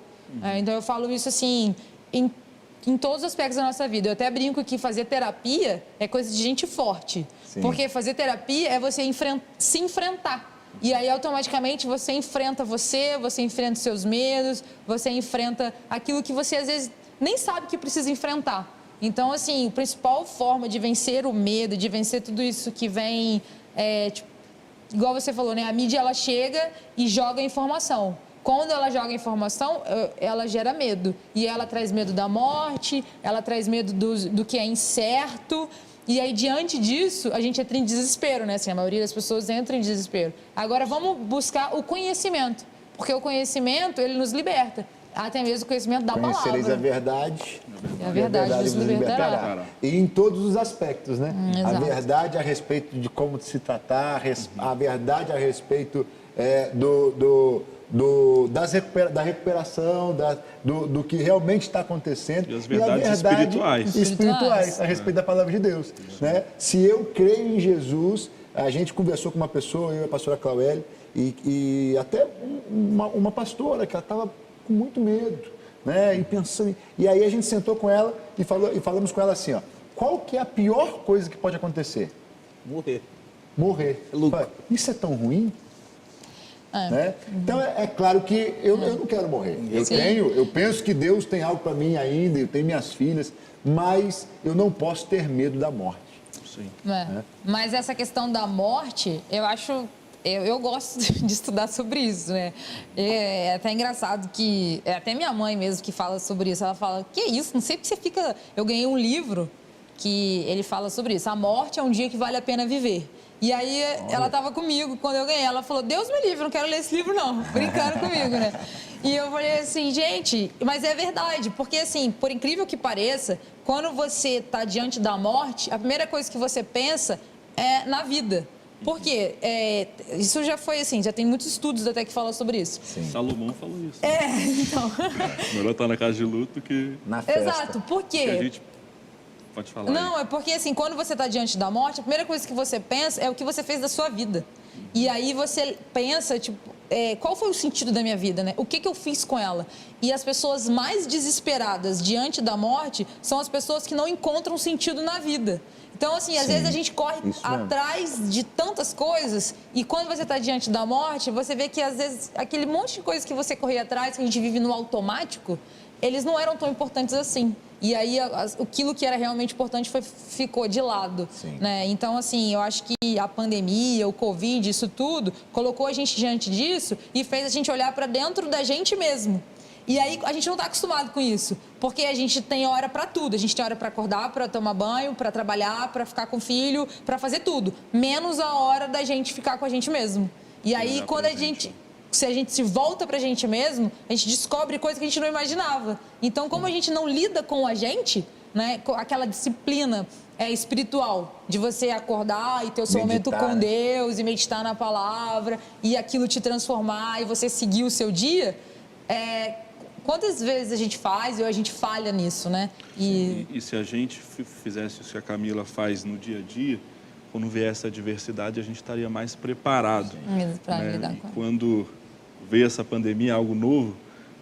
Então, eu falo isso, assim, em todos os aspectos da nossa vida. Eu até brinco que fazer terapia é coisa de gente forte. Porque fazer terapia é você se enfrentar. E aí, automaticamente, você enfrenta os seus medos, você enfrenta aquilo que você, às vezes, nem sabe que precisa enfrentar. Então, assim, a principal forma de vencer o medo, de vencer tudo isso que vem, igual você falou, né? A mídia, ela chega e joga informação. Quando ela joga informação, ela gera medo. E ela traz medo da morte, ela traz medo do que é incerto. E aí, diante disso, a gente entra em desespero, né? Assim, a maioria das pessoas entra em desespero. Agora, vamos buscar o conhecimento, porque o conhecimento, ele nos liberta. Até mesmo o conhecimento da palavra. Conhecereis a verdade, e a verdade vos libertará. E em todos os aspectos, né? A Exato. verdade a respeito de como se tratar, a verdade a respeito da recuperação, do que realmente está acontecendo. E as verdades espirituais. A respeito da palavra de Deus. Né? Se eu creio em Jesus, a gente conversou com uma pessoa, eu e a pastora Claueli, e até uma pastora que ela estava com muito medo, né? E pensando. E aí a gente sentou com ela e falamos com ela assim, ó, qual que é a pior coisa que pode acontecer? Morrer. Isso é tão ruim? Né? Então, é claro que eu não quero morrer. Eu penso que Deus tem algo para mim ainda, eu tenho minhas filhas, mas eu não posso ter medo da morte. Mas essa questão da morte, eu acho... Eu gosto de estudar sobre isso, né? É até engraçado que... É até minha mãe mesmo que fala sobre isso. Ela fala, que isso? Não sei porque você fica... Eu ganhei um livro que ele fala sobre isso. A morte é um dia que vale a pena viver. E aí, ela estava comigo quando eu ganhei. Ela falou, Deus me livre, não quero ler esse livro, não. Brincando comigo, né? E eu falei assim, gente, mas é verdade. Porque, assim, por incrível que pareça, quando você está diante da morte, a primeira coisa que você pensa é na vida. Por quê? Isso já foi assim, já tem muitos estudos até que falam sobre isso. Salomão falou isso. Então... Melhor estar na casa de luto que... Na festa. Exato, por quê? Que a gente... Pode falar. Não, é porque assim, quando você está diante da morte, a primeira coisa que você pensa é o que você fez da sua vida. E aí você pensa, tipo, qual foi o sentido da minha vida, né? O que eu fiz com ela? E as pessoas mais desesperadas diante da morte são as pessoas que não encontram sentido na vida. Então, assim, às vezes a gente corre atrás de tantas coisas e quando você está diante da morte, você vê que às vezes aquele monte de coisas que você corria atrás, que a gente vive no automático, eles não eram tão importantes assim. E aí, aquilo que era realmente importante ficou de lado. Né? Então, assim, eu acho que a pandemia, o Covid, isso tudo, colocou a gente diante disso e fez a gente olhar para dentro da gente mesmo. E aí, a gente não está acostumado com isso, porque a gente tem hora para tudo. A gente tem hora para acordar, para tomar banho, para trabalhar, para ficar com o filho, para fazer tudo. Menos a hora da gente ficar com a gente mesmo. E aí, quando se a gente se volta pra gente mesmo, a gente descobre coisas que a gente não imaginava. Então, como a gente não lida com a gente, né? Aquela disciplina espiritual, de você acordar e ter o seu momento com Deus e meditar na palavra e aquilo te transformar e você seguir o seu dia. Quantas vezes a gente faz ou a gente falha nisso, né? E se a gente fizesse isso que a Camila faz no dia a dia, quando vier essa adversidade, a gente estaria mais preparado. Para né? lidar E com ela. quando veio essa pandemia, algo novo,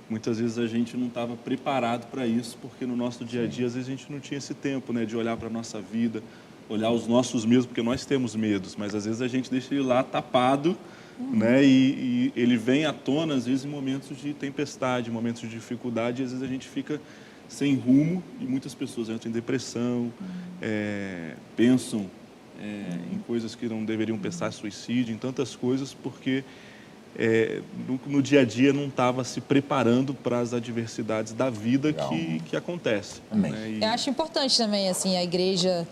muitas vezes a gente não estava preparado para isso, porque no nosso dia a dia, às vezes a gente não tinha esse tempo, né, de olhar para a nossa vida, olhar os nossos medos, porque nós temos medos, mas às vezes a gente deixa ele lá tapado, né, e ele vem à tona, às vezes, em momentos de tempestade, momentos de dificuldade, e às vezes a gente fica sem rumo, e muitas pessoas entram em depressão, pensam em coisas que não deveriam pensar, suicídio, em tantas coisas, porque no dia a dia não estava se preparando para as adversidades da vida que acontece. Né? Eu acho importante também, assim, a igreja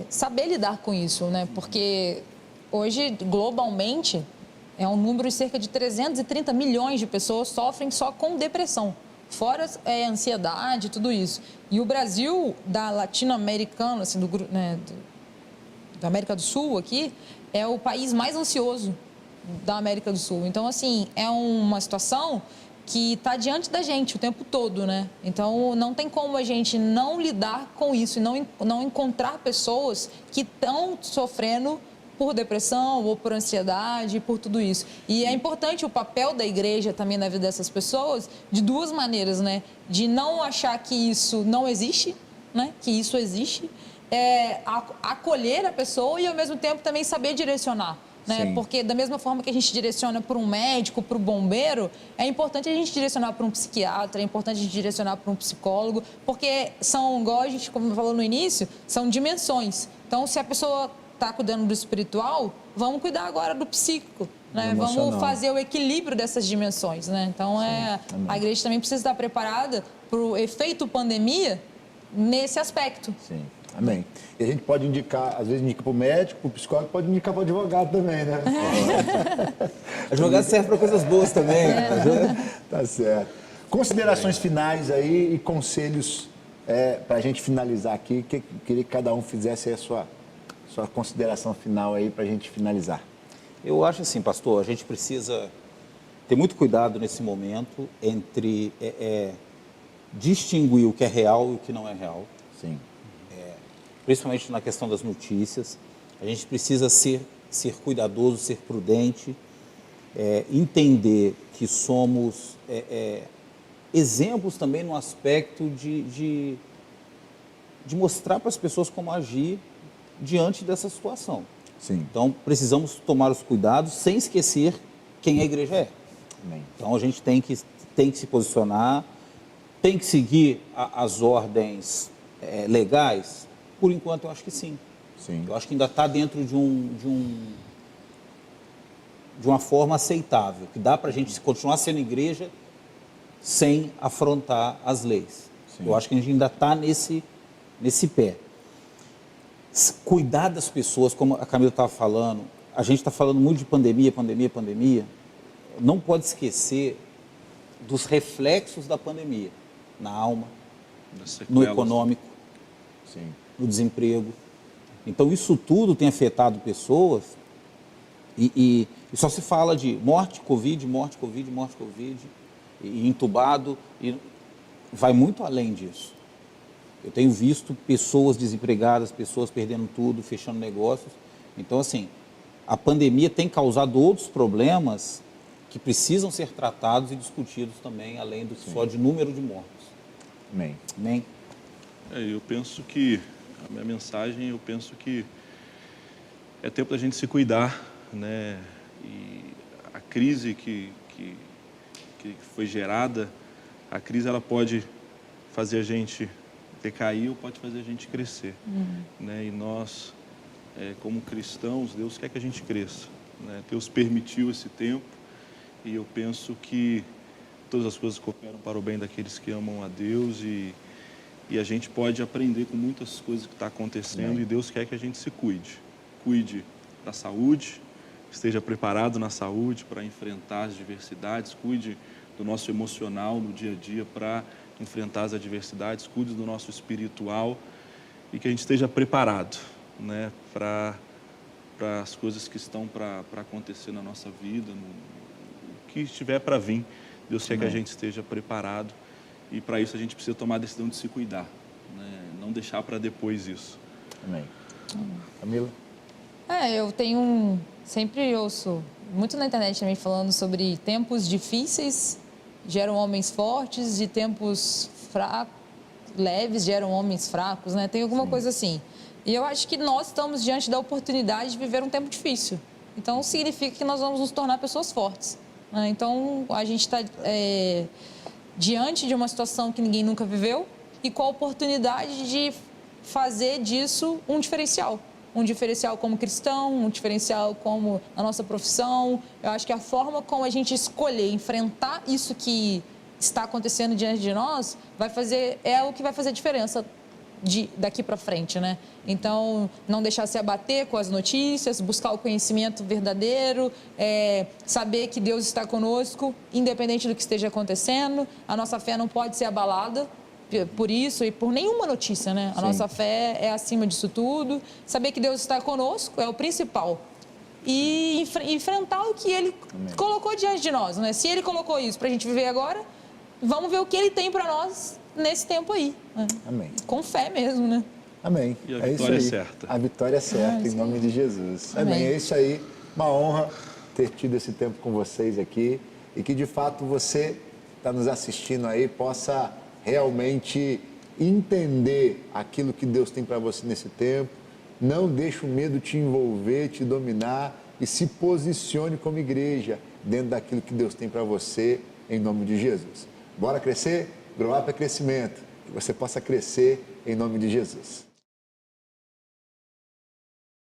saber lidar com isso, né? Porque hoje, globalmente, um número de cerca de 330 milhões de pessoas sofrem só com depressão. Fora ansiedade, tudo isso. E o Brasil, da latino-americana, assim, da América do Sul aqui, é o país mais ansioso da América do Sul. Então, assim, é uma situação que está diante da gente o tempo todo, né? Então, não tem como a gente não lidar com isso e não encontrar pessoas que estão sofrendo por depressão ou por ansiedade, por tudo isso. E é importante o papel da igreja também na vida dessas pessoas de duas maneiras, né? De não achar que isso não existe, né? Que isso existe, acolher a pessoa e, ao mesmo tempo, também saber direcionar. Né? Porque da mesma forma que a gente direciona para um médico, para o bombeiro, é importante a gente direcionar para um psiquiatra, é importante a gente direcionar para um psicólogo, porque são, igual a gente como falou no início, são dimensões. Então, se a pessoa está cuidando do espiritual, vamos cuidar agora do psíquico, né? Vamos fazer o equilíbrio dessas dimensões, né? Então, a igreja também precisa estar preparada para o efeito pandemia nesse aspecto. Sim. Amém. E a gente pode indicar, às vezes indica para o médico, para o psicólogo, pode indicar para o advogado também, né? Advogado serve para coisas boas também. Tá certo. Considerações finais aí e conselhos para a gente finalizar aqui. Queria que cada um fizesse aí a sua consideração final aí para a gente finalizar. Eu acho assim, pastor, a gente precisa ter muito cuidado nesse momento entre distinguir o que é real e o que não é real. Sim. Principalmente na questão das notícias. A gente precisa ser cuidadoso, ser prudente, entender que somos exemplos também no aspecto de mostrar para as pessoas como agir diante dessa situação. Sim. Então, precisamos tomar os cuidados sem esquecer quem a igreja é. Amém. Então, a gente tem que se posicionar, tem que seguir as ordens legais. Por enquanto, eu acho que sim. Eu acho que ainda está dentro de uma forma aceitável, que dá para a gente continuar sendo igreja sem afrontar as leis. Eu acho que a gente ainda está nesse pé. Cuidar das pessoas, como a Camila estava falando, a gente está falando muito de pandemia, não pode esquecer dos reflexos da pandemia, na alma, no econômico, no desemprego. Então, isso tudo tem afetado pessoas e só se fala de morte, Covid, e entubado, e vai muito além disso. Eu tenho visto pessoas desempregadas, pessoas perdendo tudo, fechando negócios. Então, assim, a pandemia tem causado outros problemas que precisam ser tratados e discutidos também, além do só de número de mortos. Amém. Amém? Eu penso que a minha mensagem, é tempo da gente se cuidar, né? E a crise que foi gerada, a crise ela pode fazer a gente decair ou pode fazer a gente crescer, né? E nós, como cristãos, Deus quer que a gente cresça, né? Deus permitiu esse tempo e eu penso que todas as coisas cooperam para o bem daqueles que amam a Deus e a gente pode aprender com muitas coisas que estão acontecendo e Deus quer que a gente se cuide. Cuide da saúde, esteja preparado na saúde para enfrentar as diversidades, cuide do nosso emocional no dia a dia para enfrentar as adversidades, cuide do nosso espiritual e que a gente esteja preparado, né, para as coisas que estão para acontecer na nossa vida, o que estiver para vir. Deus quer que a gente esteja preparado e para isso a gente precisa tomar a decisão de se cuidar, né, não deixar para depois isso. Amém. Camila? Eu sempre ouço muito na internet também falando sobre tempos difíceis geram homens fortes, de tempos leves geram homens fracos, né? Tem alguma coisa assim. E eu acho que nós estamos diante da oportunidade de viver um tempo difícil. Então, significa que nós vamos nos tornar pessoas fortes, né? Então, a gente está diante de uma situação que ninguém nunca viveu e com a oportunidade de fazer disso um diferencial. Um diferencial como cristão, um diferencial como na nossa profissão. Eu acho que a forma como a gente escolher enfrentar isso que está acontecendo diante de nós é o que vai fazer a diferença daqui para frente, né? Então, não deixar se abater com as notícias, buscar o conhecimento verdadeiro, saber que Deus está conosco, independente do que esteja acontecendo. A nossa fé não pode ser abalada por isso e por nenhuma notícia, né? A nossa fé é acima disso tudo. Saber que Deus está conosco é o principal. E enfrentar o que Ele colocou diante de nós, né? Se Ele colocou isso para a gente viver agora, vamos ver o que Ele tem para nós nesse tempo aí, né? Amém. Com fé mesmo, né? Amém. E a vitória é certa. A vitória é certa, em nome de Jesus. Amém. É isso aí. Uma honra ter tido esse tempo com vocês aqui e que, de fato, você está nos assistindo aí possa realmente entender aquilo que Deus tem para você nesse tempo. Não deixe o medo te envolver, te dominar e se posicione como igreja dentro daquilo que Deus tem para você, em nome de Jesus. Bora crescer? Grow Up é crescimento. Que você possa crescer em nome de Jesus.